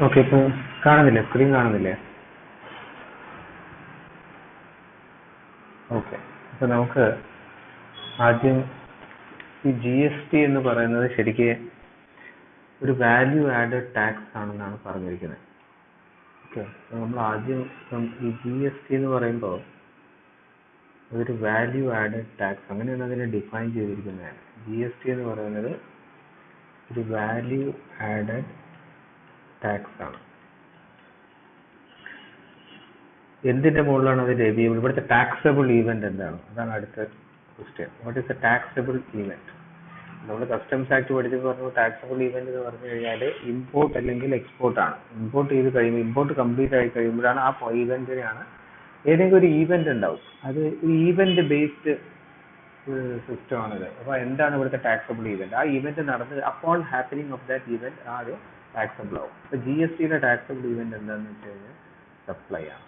Okay, ഇപ്പൊ കാണുന്നില്ലേ? Screen കാണുന്നില്ലേ? ഓക്കെ, അപ്പൊ നമുക്ക് ആദ്യം ഈ GST എന്ന് പറയുന്നത് ശരിക്ക് ഒരു വാല്യൂ ആഡഡ് ടാക്സ് ആണെന്നാണ് പറഞ്ഞിരിക്കുന്നത്. ഓക്കെ, നമ്മൾ ആദ്യം ഈ GST എന്ന് പറയുമ്പോൾ അതൊരു വാല്യൂ ആഡഡ് ടാക്സ്, അങ്ങനെയാണ് അതിനെ ഡിഫൈൻ ചെയ്തിരിക്കുന്നത്. GST എന്ന് പറയുന്നത് ഒരു വാല്യൂ ആഡഡ് ടാക്സ് ആണ്. എന്തിന്റെ മുകളിലാണ് അത് ലഭ്യമാകുന്നത്? ഇവിടുത്തെ ടാക്സബിൾ ഈവന്റ് എന്താണ്? അതാണ് അടുത്ത question. What is A taxable event? നമ്മൾ കസ്റ്റംസ് ആക്ട് പഠിച്ചപ്പോൾ പറഞ്ഞു ടാക്സബിൾ ഈവന്റ് എന്ന് പറഞ്ഞു കഴിഞ്ഞാൽ ഇമ്പോർട്ട് അല്ലെങ്കിൽ എക്സ്പോർട്ട് ആണ്. ഇമ്പോർട്ട് ചെയ്ത് കഴിയുമ്പോൾ, ഇമ്പോർട്ട് കംപ്ലീറ്റ് ആയി കഴിയുമ്പോഴാണ് ആ ഈവന്റിനെയാണ് ഏതെങ്കിലും ഒരു ഈവന്റ് ഉണ്ടാവും. അത് ഈവന്റ് ബേസ്ഡ് സിസ്റ്റം ആണിത്. അപ്പൊ എന്താണ് ഇവിടുത്തെ ടാക്സബിൾ ഈവന്റ്? ആ ഈവന്റ് നടന്ന് അപ്പോൾ ഹാപ്പനിങ് ഓഫ് ദാറ്റ് ഈവന്റ് അത് ടാക്സബിൾ ആവും. അപ്പൊ GSTയുടെ ടാക്സബിൾ ഈവന്റ് എന്താണെന്ന് വെച്ച് കഴിഞ്ഞാൽ സപ്ലൈ ആണ്.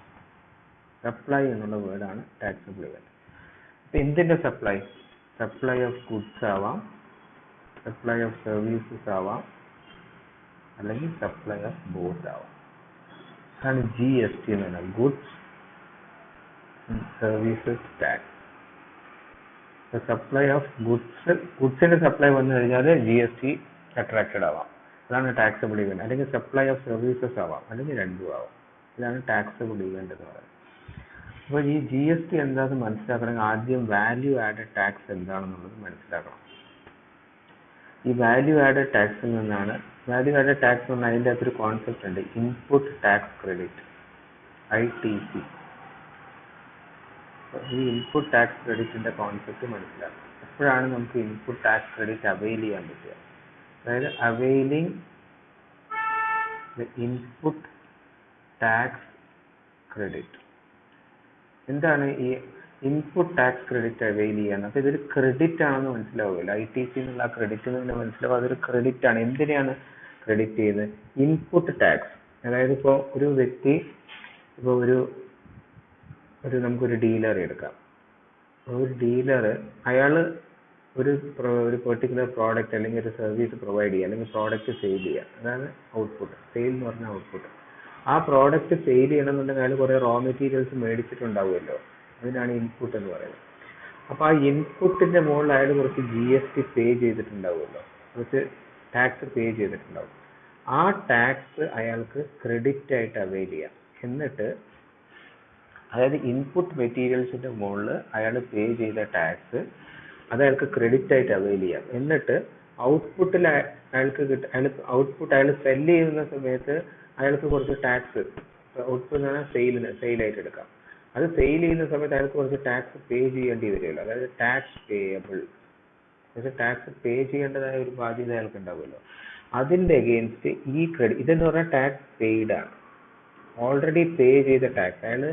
സപ്ലൈ എന്നുള്ള വേർഡാണ് ടാക്സബിൾ ഇവന്റ്. അപ്പൊ എന്തിന്റെ സപ്ലൈ? സപ്ലൈ ഓഫ് ഗുഡ്സ് ആവാം, സപ്ലൈ ഓഫ് സർവീസസ് ആവാം, അല്ലെങ്കിൽ സപ്ലൈ ഓഫ് ബോത്ത് ആവാം. അതാണ് GST എന്ന് പറഞ്ഞാൽ, goods services tax. Supply of ഗുഡ്സിന്റെ സപ്ലൈ വന്നു കഴിഞ്ഞാൽ GST അട്രാക്റ്റഡ് ആവാം. അതാണ് ടാക്സബിൾ ഇവന്റ്. അല്ലെങ്കിൽ സപ്ലൈ ഓഫ് സർവീസസ് ആവാം, അല്ലെങ്കിൽ രണ്ടും ആവാം. ഇതാണ് ടാക്സബിൾ ഇവന്റ് എന്ന് പറയുന്നത്. അപ്പോൾ ഈ GST എന്താണെന്ന് മനസ്സിലാക്കണമെങ്കിൽ ആദ്യം വാല്യൂ ആഡഡ് ടാക്സ് എന്താണെന്നുള്ളത് മനസ്സിലാക്കണം. ഈ വാല്യൂ ആഡഡ് ടാക്സിൽ നിന്നാണ്, വാല്യൂ ആഡഡ് ടാക്സ് എന്ന് പറഞ്ഞാൽ അതിൻ്റെ അകത്തൊരു കോൺസെപ്റ്റ് ഉണ്ട്, ഇൻപുട്ട് ടാക്സ് ക്രെഡിറ്റ്, ITC. ഈ ഇൻപുട്ട് ടാക്സ് ക്രെഡിറ്റിന്റെ കോൺസെപ്റ്റ് മനസ്സിലാക്കണം. എപ്പോഴാണ് നമുക്ക് ഇൻപുട്ട് ടാക്സ് ക്രെഡിറ്റ് അവൈൽ ചെയ്യാൻ പറ്റുക? അതായത് availing the input tax credit. എന്താണ് ഈ ഇൻപുട്ട് ടാക്സ് ക്രെഡിറ്റ് അവൈൽ ചെയ്യാൻ? അപ്പൊ ഇതൊരു ക്രെഡിറ്റ് ആണെന്ന് മനസ്സിലാവുമല്ലോ. ITC എന്നുള്ള ആ ക്രെഡിറ്റ് തന്നെ മനസ്സിലാവും, അതൊരു ക്രെഡിറ്റ് ആണ്. എന്തിനാണ് ക്രെഡിറ്റ് ചെയ്യുന്നത്? Input tax. അതായത് ഇപ്പോൾ ഒരു വ്യക്തി, ഇപ്പോൾ ഒരു നമുക്കൊരു ഡീലർ എടുക്കാം. ഒരു ഡീലർ അയാള് ഒരു പെർട്ടിക്കുലർ പ്രോഡക്റ്റ് അല്ലെങ്കിൽ ഒരു സർവീസ് പ്രൊവൈഡ് ചെയ്യുക, അല്ലെങ്കിൽ പ്രോഡക്റ്റ് സെയിൽ ചെയ്യുക. അതാണ് ഔട്ട്പുട്ട്. സെയിൽ എന്ന് പറഞ്ഞാൽ ഔട്ട്പുട്ട്. ആ പ്രോഡക്റ്റ് സെയിൽ ചെയ്യണമെന്നുണ്ടെങ്കിൽ അയാൾ കുറേ റോ മെറ്റീരിയൽസ് മേടിച്ചിട്ടുണ്ടാവുമല്ലോ. അതിനാണ് ഇൻപുട്ട് എന്ന് പറയുന്നത്. അപ്പോൾ ആ ഇൻപുട്ടിന്റെ മുകളിൽ അയാൾ കുറച്ച് GST പേ ചെയ്തിട്ടുണ്ടാവുമല്ലോ, കുറച്ച് ടാക്സ് പേ ചെയ്തിട്ടുണ്ടാവും. ആ ടാക്സ് അയാൾക്ക് ക്രെഡിറ്റ് ആയിട്ട് അവൈൽ ചെയ്യാം. എന്നിട്ട് അതായത് ഇൻപുട്ട് മെറ്റീരിയൽസിന്റെ മുകളിൽ അയാൾ പേ ചെയ്ത ടാക്സ് അത് അയാൾക്ക് ക്രെഡിറ്റ് ആയിട്ട് അവൈൽ ചെയ്യാം. എന്നിട്ട് ഔട്ട്പുട്ടിൽ അയാൾക്ക് ഔട്ട്പുട്ട് അയാൾ സെല് ചെയ്യുന്ന സമയത്ത് അയാൾക്ക് കുറച്ച് ടാക്സ്, ഔട്ട്പുട്ട് എന്ന് പറഞ്ഞാൽ സെയിലായിട്ട് എടുക്കാം. അത് സെയിൽ ചെയ്യുന്ന സമയത്ത് അയാൾക്ക് കുറച്ച് ടാക്സ് പേ ചെയ്യേണ്ടി വരുമല്ലോ. അതായത് ടാക്സ് പേയബിൾ. പക്ഷെ ടാക്സ് പേ ചെയ്യേണ്ടതായ ഒരു ബാധ്യത അയാൾക്ക് ഉണ്ടാവുമല്ലോ. അതിന്റെ അഗെയിൻസ്റ്റ് ഈ ക്രെഡിറ്റ്, ഇതെന്ന് പറഞ്ഞാൽ ടാക്സ് പെയ്ഡ് ആണ്, ഓൾറെഡി പേ ചെയ്ത ടാക്സ്. അയാൾ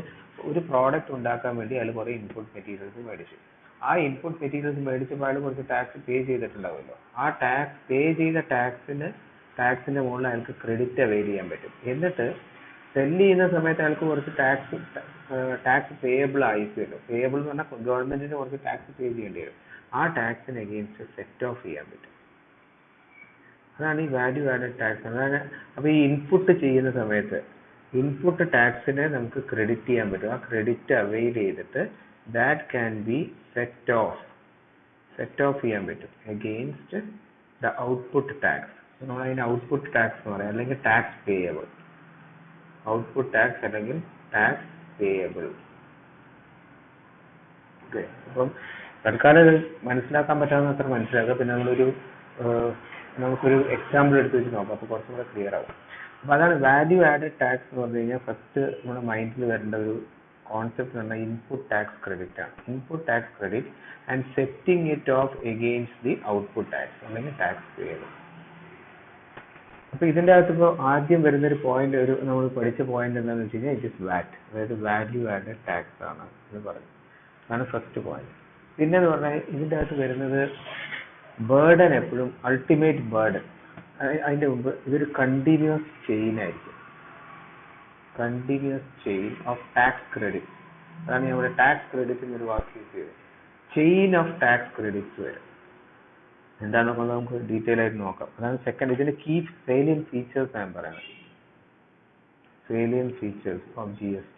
ഒരു പ്രോഡക്റ്റ് ഉണ്ടാക്കാൻ വേണ്ടി അയാൾ കുറേ ഇൻപുട്ട് മെറ്റീരിയൽസ് മേടിച്ചു. ആ ഇൻപുട്ട് മെറ്റീരിയൽസ് മേടിച്ചപ്പോൾ അയാൾ കുറച്ച് ടാക്സ് പേ ചെയ്തിട്ടുണ്ടാവുമല്ലോ. ആ ടാക്സ് പേ ചെയ്ത ടാക്സിന്റെ മുകളിൽ അയാൾക്ക് ക്രെഡിറ്റ് അവൈൽ ചെയ്യാൻ പറ്റും. എന്നിട്ട് സെല് ചെയ്യുന്ന സമയത്ത് അയാൾക്ക് കുറച്ച് ടാക്സ് പേയബിൾ ആയിരിക്കുമല്ലോ. പേയബിൾ എന്ന് പറഞ്ഞാൽ ഗവൺമെന്റിന് കുറച്ച് ടാക്സ് പേ ചെയ്യേണ്ടി വരും. ആ ടാക്സിന് അഗെയിൻസ്റ്റ് സെറ്റ് ഓഫ് ചെയ്യാൻ പറ്റും. അതാണ് ഈ വാല്യൂ ആഡഡ് ടാക്സ്. അതാണ്. അപ്പൊ ഈ ഇൻപുട്ട് ചെയ്യുന്ന സമയത്ത് ഇൻപുട്ട് ടാക്സിനെ നമുക്ക് ക്രെഡിറ്റ് ചെയ്യാൻ പറ്റും. ആ ക്രെഡിറ്റ് അവൈൽ ചെയ്തിട്ട് that can be set of ചെയ്യാൻ പറ്റും അഗെയിൻസ്റ്റ് ദ ഔട്ട്പുട്ട് ടാക്സ്. നമ്മൾ അതിന് ഔട്ട്പുട്ട് ടാക്സ് എന്ന് പറയാം, അല്ലെങ്കിൽ ടാക്സ് പേയബിൾ. ഔട്ട്പുട്ട് ടാക്സ് അല്ലെങ്കിൽ ടാക്സ് പേയബിൾ. ഓക്കെ, അപ്പം തൽക്കാലം മനസ്സിലാക്കാൻ പറ്റാവുന്നത്ര മനസ്സിലാക്കുക. പിന്നെ നമുക്കൊരു എക്സാമ്പിൾ എടുത്ത് വെച്ച് നോക്കാം, അപ്പോൾ കുറച്ചും കൂടെ ക്ലിയർ ആവും. അപ്പൊ അതാണ് വാല്യൂ ആഡഡ് ടാക്സ് എന്ന് പറഞ്ഞു കഴിഞ്ഞാൽ ഫസ്റ്റ് നമ്മുടെ മൈൻഡിൽ വരേണ്ട ഒരു കോൺസെപ്റ്റ് എന്ന് പറഞ്ഞാൽ ഇൻപുട്ട് ടാക്സ് ക്രെഡിറ്റ് ആണ്. Input tax credit and setting it off against the output tax അല്ലെങ്കിൽ ടാക്സ് പേയബിൾ. അപ്പൊ ഇതിന്റെ അകത്ത് ഇപ്പോൾ ആദ്യം വരുന്ന ഒരു പോയിന്റ്, നമ്മൾ പഠിച്ച പോയിന്റ് എന്താണെന്ന് വെച്ച് കഴിഞ്ഞാൽ ഇറ്റ് ഇസ് വാറ്റ്, അതായത് വാല്യൂ ആഡഡ് ടാക്സ് ആണ് എന്ന് പറഞ്ഞു. അതാണ് ഫസ്റ്റ് പോയിന്റ്. പിന്നെ എന്ന് പറഞ്ഞാൽ ഇതിന്റെ അകത്ത് വരുന്നത് ബേർഡൻ, എപ്പോഴും അൾട്ടിമേറ്റ് ബേർഡൻ. അതിന്റെ മുമ്പ് ഇതൊരു കണ്ടിന്യൂസ് ചെയിൻ ആയിരിക്കും, continuous chain of tax credit. അതാണ് നമ്മുടെ ടാക്സ് ക്രെഡിറ്റ് എന്നൊരു വാക്ക് യൂസ് ചെയ്തത്. ചെയിൻ ഓഫ് ടാക്സ് ക്രെഡിറ്റ്സ് വരും. എന്താണെന്നുള്ളത് നമുക്ക് ഡീറ്റെയിൽ ആയിട്ട് നോക്കാം. അതാണ് സെക്കൻഡ്. ഇതിന്റെ കീ സേലിയന്റ് ഫീച്ചേഴ്സ് ഞാൻ പറയുന്നത്. salient features of GST.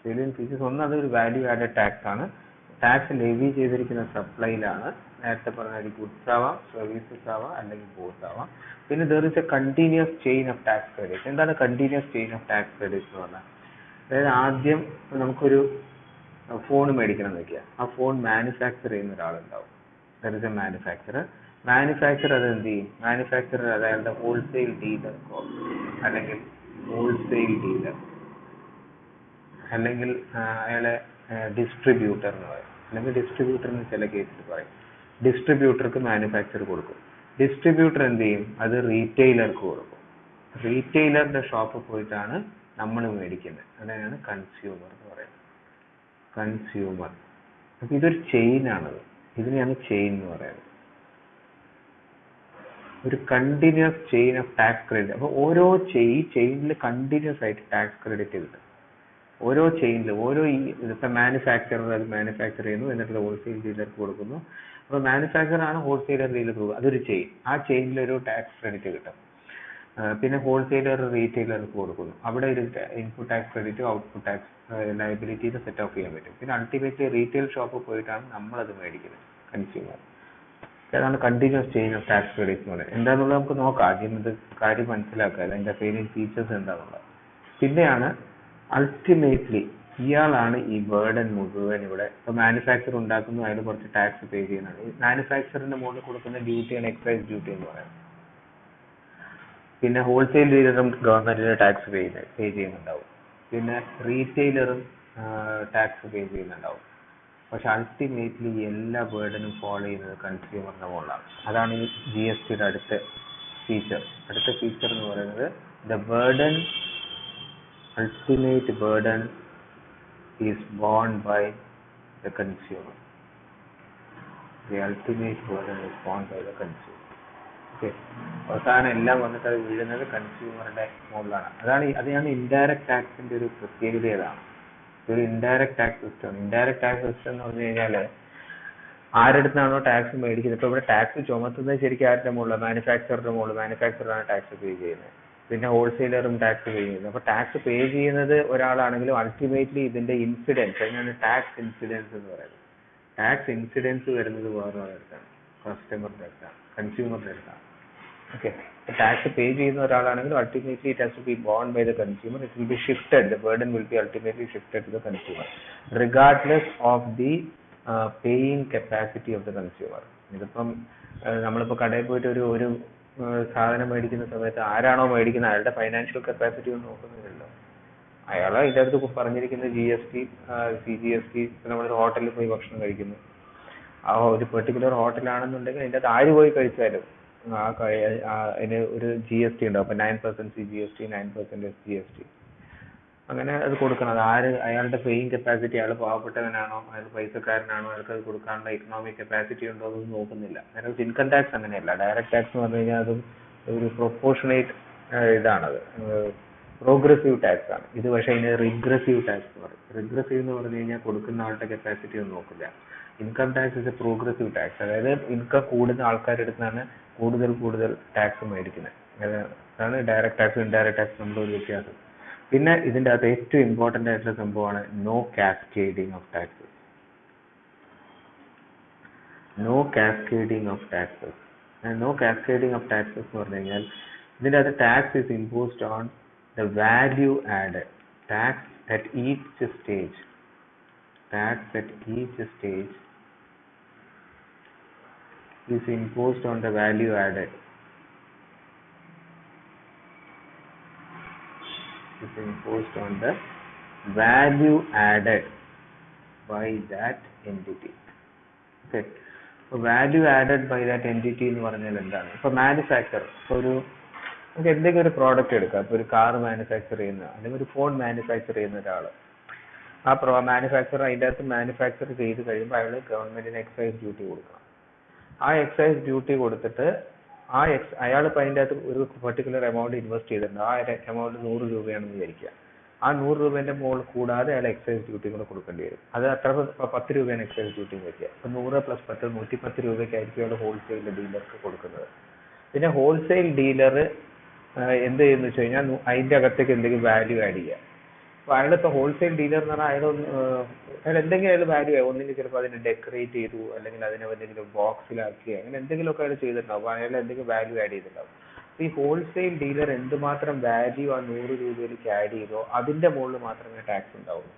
Salient features ഒന്ന് അതൊരു വാല്യൂ ആഡഡ് ടാക്സ് ആണ്. ടാക്സ് ലെവി ചെയ്തിരിക്കുന്ന സപ്ലൈയിലാണ്. നേരത്തെ പറഞ്ഞ ഗുഡ്സ് ആവാം, സർവീസസ് ആവാം, അല്ലെങ്കിൽ ബോത്ത് ആവാം. പിന്നെ there is a continuous chain of tax credits. എന്താണ് continuous chain of tax credits എന്ന് പറഞ്ഞാൽ? അതായത് ആദ്യം നമുക്കൊരു ഫോൺ മേടിക്കണം എന്ന് വെക്കുക. ആ ഫോൺ മാനുഫാക്ചർ ചെയ്യുന്ന ഒരാളുണ്ടാവും. there is a manufacturer. Manufacture അത് എന്ത് ചെയ്യും? മാനുഫാക്ചറർ അയാളുടെ ഹോൾസെയിൽ ഡീലർക്കോ അല്ലെങ്കിൽ ഹോൾസെയിൽ ഡീലർ അല്ലെങ്കിൽ അയാളെ ഡിസ്ട്രിബ്യൂട്ടർ എന്ന് പറയും. അല്ലെങ്കിൽ ഡിസ്ട്രിബ്യൂട്ടർ എന്ന് ചില കേസിൽ പറയും. ഡിസ്ട്രിബ്യൂട്ടർക്ക് മാനുഫാക്ചർ കൊടുക്കും. ഡിസ്ട്രിബ്യൂട്ടർ എന്ത് ചെയ്യും? അത് റീറ്റെയിലർക്ക് കൊടുക്കും. റീറ്റെയിലറുടെ ഷോപ്പിൽ പോയിട്ടാണ് നമ്മൾ മേടിക്കുന്നത്. അതാണ് കൺസ്യൂമർ എന്ന് പറയുന്നത്. കൺസ്യൂമർ. അപ്പൊ ഇതൊരു ചെയിൻ ആണത്. ഇതിനെയാണ് ചെയിൻ എന്ന് പറയുന്നത്. ഒരു continuous chain of tax credit. അപ്പോൾ ഓരോ ചെയിനിൽ കണ്ടിന്യൂസ് ആയിട്ട് ടാക്സ് ക്രെഡിറ്റ് കിട്ടും. ഓരോ ചെയിനിലും ഓരോ ഇപ്പം മാനുഫാക്ചറർ അത് മാനുഫാക്ചർ ചെയ്യുന്നു, എന്നിട്ട് ഹോൾസെയിൽ ഡീലർക്ക് കൊടുക്കുന്നു. അപ്പോൾ മാനുഫാക്ചർ ആണ് ഹോൾസെയിലർ ഡീലർക്ക് കൊടുക്കുക. അതൊരു ചെയിൻ. ആ ചെയിനിൽ ഒരു ടാക്സ് ക്രെഡിറ്റ് കിട്ടും. പിന്നെ ഹോൾസെയിലർ റീറ്റെയിലർക്ക് കൊടുക്കുന്നു. അവിടെ ഒരു input tax credit output tax liability set of ചെയ്യാൻ പറ്റും. പിന്നെ അൾട്ടിമേറ്റ്ലി റീറ്റെയിൽ ഷോപ്പിൽ പോയിട്ടാണ് നമ്മളത് മേടിക്കുന്നത്, കൺസ്യൂമർ. അതാണ് continuous chain of tax credit എന്ന് പറയുന്നത്. എന്താണെന്നുള്ളത് നമുക്ക് നോക്കാം. ആദ്യം ഇത് കാര്യം മനസ്സിലാക്കുക, അതിൻ്റെ പേരിങ് ഫീച്ചേഴ്സ് എന്താണെന്നുള്ളത്. പിന്നെയാണ് അൾട്ടിമേറ്റ്ലി ഇയാളാണ് ഈ ബേർഡൻ മുഴുവൻ ഇവിടെ. ഇപ്പോൾ മാനുഫാക്ചർ ഉണ്ടാക്കുന്നു, അതിന് കുറച്ച് ടാക്സ് പേ ചെയ്യുന്നതാണ്. ഈ മാനുഫാക്ചറിന്റെ മുകളിൽ കൊടുക്കുന്ന ഡ്യൂട്ടിയാണ് എക്സൈസ് ഡ്യൂട്ടി എന്ന് പറയുന്നത്. പിന്നെ ഹോൾസെയിൽ ഡീലറും ഗവൺമെന്റിന് ടാക്സ് പേ ചെയ്യുന്നുണ്ടാവും. പിന്നെ റീറ്റെയിലറും ടാക്സ് പേ ചെയ്യുന്നുണ്ടാവും. പക്ഷെ അൾട്ടിമേറ്റ്ലി എല്ലാ ബേർഡനും ഫോളോ ചെയ്യുന്നത് കൺസ്യൂമറിന്റെ മുകളിലാണ്. അതാണ് ഈ GSTയുടെ അടുത്ത ഫീച്ചർ. അടുത്ത ഫീച്ചർ എന്ന് പറയുന്നത് the burden, ultimate burden is borne by the consumer. The ultimate burden is borne by the consumer. Okay. അവസാനം എല്ലാം വന്നിട്ട് അത് വീഴുന്നത് കൺസ്യൂമറുടെ മുകളിലാണ്. അതാണ് ഇൻഡയറക്റ്റ് ടാക്സിന്റെ ഒരു പ്രത്യേകത. ഏതാണ് ഒരു indirect tax system? Indirect tax system എന്ന് പറഞ്ഞു കഴിഞ്ഞാല് ആരെടുത്താണോ ടാക്സ് മേടിക്കുന്നത്, ഇപ്പൊ ഇവിടെ ടാക്സ് ചുമത്തുന്നത് ശരിക്കും ആരുടെ മുകളിലാണ്? മാനുഫാക്ചറുടെ മുകളിൽ. മാനുഫാക്ചറാണ് ടാക്സ് പേ ചെയ്യുന്നത്. പിന്നെ ഹോൾസെയിലറും ടാക്സ് പേ ചെയ്യുന്നത്. അപ്പൊ ടാക്സ് പേ ചെയ്യുന്നത് ഒരാളാണെങ്കിലും അൾട്ടിമേറ്റ്ലി ഇതിന്റെ ഇൻസിഡൻസ്, അതിനാണ് ടാക്സ് ഇൻസിഡൻസ് എന്ന് പറയുന്നത്. ടാക്സ് ഇൻസിഡൻസ് വരുന്നത് വേറെ അടുത്താണ്, കസ്റ്റമറുടെ അടുത്താണ്, കൺസ്യൂമറുടെ അടുത്താണ്. ഓക്കെ. ടാക്സ് പേ ചെയ്യുന്ന ഒരാളാണെങ്കിലും ultimately it has to be borne by the consumer. It will be shifted, the burden will be ultimately shifted to the consumer regardless of the paying capacity of the consumer. ഇതിപ്പം നമ്മളിപ്പോൾ കടയിൽ പോയിട്ട് ഒരു സാധനം മേടിക്കുന്ന സമയത്ത് ആരാണോ മേടിക്കുന്നത് അയാളുടെ ഫൈനാൻഷ്യൽ കപ്പാസിറ്റി ഒന്നും നോക്കുന്നില്ലല്ലോ. അയാൾ ഇതിൻ്റെ അടുത്ത് പറഞ്ഞിരിക്കുന്ന GST, CGST. നമ്മളൊരു ഹോട്ടലിൽ പോയി ഭക്ഷണം കഴിക്കുന്നു, ആ ഒരു പെർട്ടിക്കുലർ ഹോട്ടലാണെന്നുണ്ടെങ്കിൽ അതിൻ്റെ അകത്ത് ആര് പോയി കഴിച്ചാലും അതിന് ഒരു GST ഉണ്ടാവും. അപ്പം 9% CGST, 9% SGST, അങ്ങനെ അത് കൊടുക്കണം. അത് അയാളുടെ പേയിങ് കപ്പാസിറ്റി, അയാൾ പാവപ്പെട്ടവനാണോ, അയാൾ പൈസക്കാരനാണോ, അയാൾക്ക് അത് കൊടുക്കാനുള്ള എക്കണോമിക് കപ്പാസിറ്റി ഉണ്ടോ എന്നൊന്നും നോക്കുന്നില്ല. നേരെ ഇൻകം ടാക്സ് അങ്ങനെയല്ല. ഡയറക്റ്റ് ടാക്സ് എന്ന് പറഞ്ഞു കഴിഞ്ഞാൽ അത് ഒരു പ്രൊപ്പോർഷണേറ്റ് ഇതാണത്, പ്രോഗ്രസീവ് ടാക്സ് ആണ്. ഇത് പക്ഷേ അതിന് റിഗ്രസീവ് ടാക്സ് എന്ന് പറയും. റിഗ്രസീവ് എന്ന് പറഞ്ഞു കഴിഞ്ഞാൽ കൊടുക്കുന്ന ആളുടെ കപ്പാസിറ്റി ഒന്നും നോക്കില്ല. Income tax is A progressive tax. അതായത് ഇൻകം കൂടുന്ന ആൾക്കാരുടെ അടുത്താണ് കൂടുതൽ ടാക്സ് മേടിക്കുന്നത്. അതാണ് ഡയറക്റ്റ് ടാക്സ് ഇൻഡയറക്റ്റ് ടാക്സ് നമ്മുടെ ഒരു വ്യത്യാസം. പിന്നെ ഇതിൻ്റെ അകത്ത് ഏറ്റവും ഇമ്പോർട്ടൻ്റ് ആയിട്ടുള്ള സംഭവമാണ് no cascading of taxes. No cascading of taxes. No cascading of taxes എന്ന് പറഞ്ഞു കഴിഞ്ഞാൽ ഇതിൻ്റെ അകത്ത് tax is imposed on the value added. Tax at each stage. Tax at each stage is imposed on the value added. Is imposed on the value added by that entity. Okay. So value added by that entity എന്ന് പറഞ്ഞാൽ എന്താണ്? ഇപ്പൊ manufacture, ഒരു നമുക്ക് എന്തെങ്കിലും ഒരു product എടുക്കാം. ഇപ്പൊ ഒരു കാർ മാനുഫാക്ചർ ചെയ്യുന്ന അല്ലെങ്കിൽ ഒരു ഫോൺ മാനുഫാക്ചർ ചെയ്യുന്ന ഒരാൾ, ആ മാനുഫാക്ചർ അതിൻ്റെ അകത്ത് മാനുഫാക്ചർ ചെയ്ത് കഴിയുമ്പോൾ അയാൾ ഗവൺമെന്റിന് എക്സൈസ് ഡ്യൂട്ടി കൊടുക്കണം. ആ എക്സൈസ് ഡ്യൂട്ടി കൊടുത്തിട്ട് അയാൾ ഇപ്പം അതിൻ്റെ അകത്ത് ഒരു പെർട്ടിക്കുലർ എമൗണ്ട് ഇൻവെസ്റ്റ് ചെയ്തിട്ടുണ്ട്. ആ എമൗണ്ട് 100 രൂപയാണെന്ന് വിചാരിക്കുക. ആ 100 രൂപേൻ്റെ മുകളിൽ കൂടാതെ അയാൾ എക്സൈസ് ഡ്യൂട്ടി കൂടെ കൊടുക്കേണ്ടി വരും. അത് അത്ര 10 രൂപയാണ് എക്സൈസ് ഡ്യൂട്ടി എന്ന് വെക്കുക. അപ്പം 100 + 10 110 രൂപയ്ക്കായിരിക്കും അയാൾ ഹോൾസെയിൽ ഡീലർക്ക് കൊടുക്കുന്നത്. പിന്നെ ഹോൾസെയിൽ ഡീലർ എന്ത് ചെയ്യുന്നു വെച്ച് കഴിഞ്ഞാൽ അതിന്റെ അകത്തേക്ക് എന്തെങ്കിലും വാല്യൂ ആഡ് ചെയ്യുക. അപ്പൊ അയാളിപ്പോ ഹോൾസെയിൽ ഡീലർ എന്ന് പറഞ്ഞാൽ അയാൾ എന്തെങ്കിലും അയാൾ വാല്യൂ ആയി ഒന്നെങ്കിൽ ചിലപ്പോൾ അതിനെ ഡെക്കറേറ്റ് ചെയ്തു, അല്ലെങ്കിൽ അതിനെ എന്തെങ്കിലും ബോക്സിലാക്കി, അങ്ങനെ എന്തെങ്കിലുമൊക്കെ അയാൾ ചെയ്തിട്ടുണ്ടാവും. അപ്പൊ അയാൾ എന്തെങ്കിലും വാല്യൂ ആഡ് ചെയ്തിട്ടുണ്ടാവും. അപ്പൊ ഈ ഹോൾസെയിൽ ഡീലർ എന്തുമാത്രം വാല്യൂ ആ 100 രൂപയിലേക്ക് ആഡ് ചെയ്തോ അതിന്റെ മുകളിൽ മാത്രമേ ടാക്സ് ഉണ്ടാവുള്ളൂ.